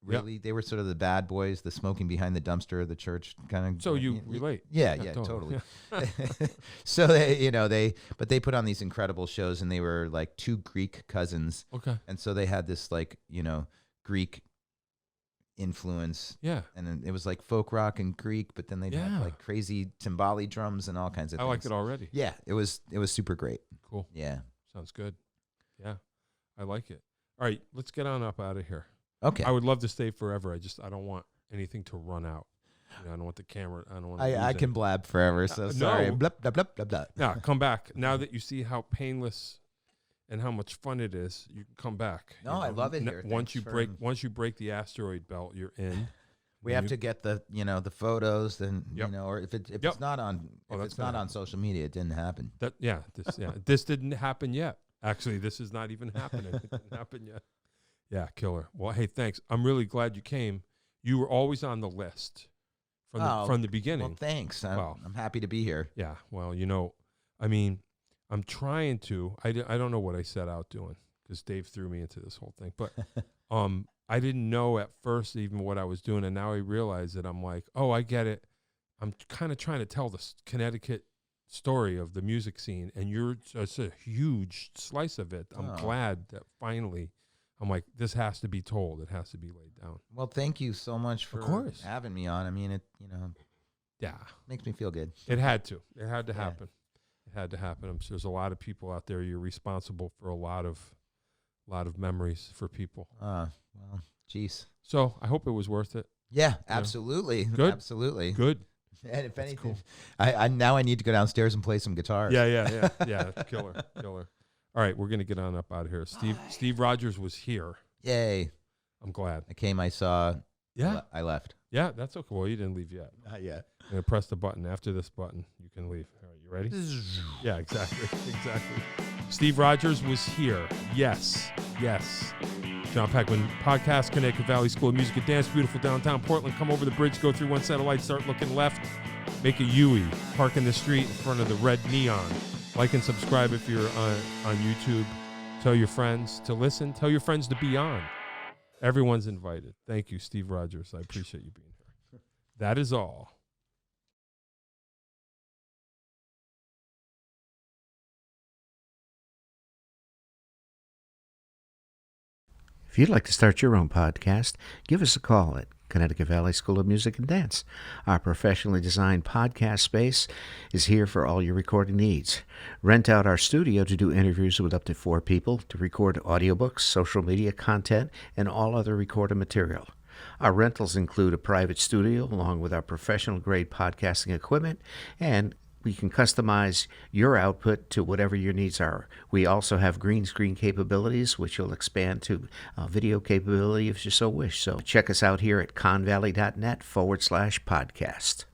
Speaker 2: really. They were sort of the bad boys, the smoking behind the dumpster of the church kind of.
Speaker 1: So you relate.
Speaker 2: Yeah, totally. So they put on these incredible shows, and they were like two Greek cousins.
Speaker 1: Okay.
Speaker 2: And so they had this like, Greek influence.
Speaker 1: Yeah.
Speaker 2: And then it was like folk rock and Greek, but then they'd have like crazy timbali drums and all kinds of things.
Speaker 1: I like it already.
Speaker 2: Yeah, it was super great.
Speaker 1: Cool.
Speaker 2: Yeah.
Speaker 1: Sounds good. Yeah. I like it. All right, let's get on up out of here.
Speaker 2: Okay.
Speaker 1: I would love to stay forever. I don't want anything to run out. I don't want the camera. I don't want to
Speaker 2: I can blab forever, so sorry.
Speaker 1: No.
Speaker 2: Blah, blah, blah, blah, blah.
Speaker 1: Now, come back. Now that you see how painless and how much fun it is, you can come back.
Speaker 2: No, I love it here.
Speaker 1: Once you break the asteroid belt, you're in.
Speaker 2: We have to get the photos, then or if
Speaker 1: Yep.
Speaker 2: it's not on
Speaker 1: it's
Speaker 2: not on social media, it didn't happen.
Speaker 1: This didn't happen yet. Actually, this is not even happening. It didn't happen yet. Yeah, killer. Well, hey, thanks. I'm really glad you came. You were always on the list from the beginning.
Speaker 2: Well, thanks. I'm happy to be here.
Speaker 1: Yeah. Well, I mean, I'm trying to. I don't know what I set out doing because Dave threw me into this whole thing. But I didn't know at first even what I was doing, and now I realize that I'm like, oh, I get it. I'm kind of trying to tell the Connecticut story of the music scene, and you're just a huge slice of it. I'm glad that finally, I'm like, this has to be told. It has to be laid down.
Speaker 2: Well, thank you so much for having me on. I mean, it makes me feel good.
Speaker 1: It had to. It had to happen. It had to happen. I'm sure there's a lot of people out there. You're responsible for a lot of memories for people.
Speaker 2: Well, geez.
Speaker 1: So I hope it was worth it.
Speaker 2: Yeah, absolutely.
Speaker 1: Good.
Speaker 2: Absolutely.
Speaker 1: Good.
Speaker 2: And if anything,
Speaker 1: cool.
Speaker 2: I now I need to go downstairs and play some guitars.
Speaker 1: Yeah. Killer. All right, we're gonna get on up out of here. Steve Rogers was here.
Speaker 2: Yay!
Speaker 1: I'm glad.
Speaker 2: I came. I saw.
Speaker 1: Yeah.
Speaker 2: I left.
Speaker 1: Yeah, that's okay. Well, you didn't leave yet.
Speaker 2: Not yet.
Speaker 1: I'm gonna press the button. After this button, you can leave. All right, you ready? Yeah, exactly. Steve Rogers was here. Yes. John Peckman podcast, Connecticut Valley School of Music and Dance, beautiful downtown Portland. Come over the bridge, go through one satellite, start looking left, make a U-E, park in the street in front of the red neon. Like and subscribe if you're on YouTube. Tell your friends to listen. Tell your friends to be on. Everyone's invited. Thank you, Steve Rogers. I appreciate you being here. That is all.
Speaker 3: If you'd like to start your own podcast, give us a call at Connecticut Valley School of Music and Dance. Our professionally designed podcast space is here for all your recording needs. Rent out our studio to do interviews with up to 4 people, to record audiobooks, social media content, and all other recorded material. Our rentals include a private studio along with our professional-grade podcasting equipment, and we can customize your output to whatever your needs are. We also have green screen capabilities, which will expand to video capability if you so wish. So check us out here at convalley.net/podcast.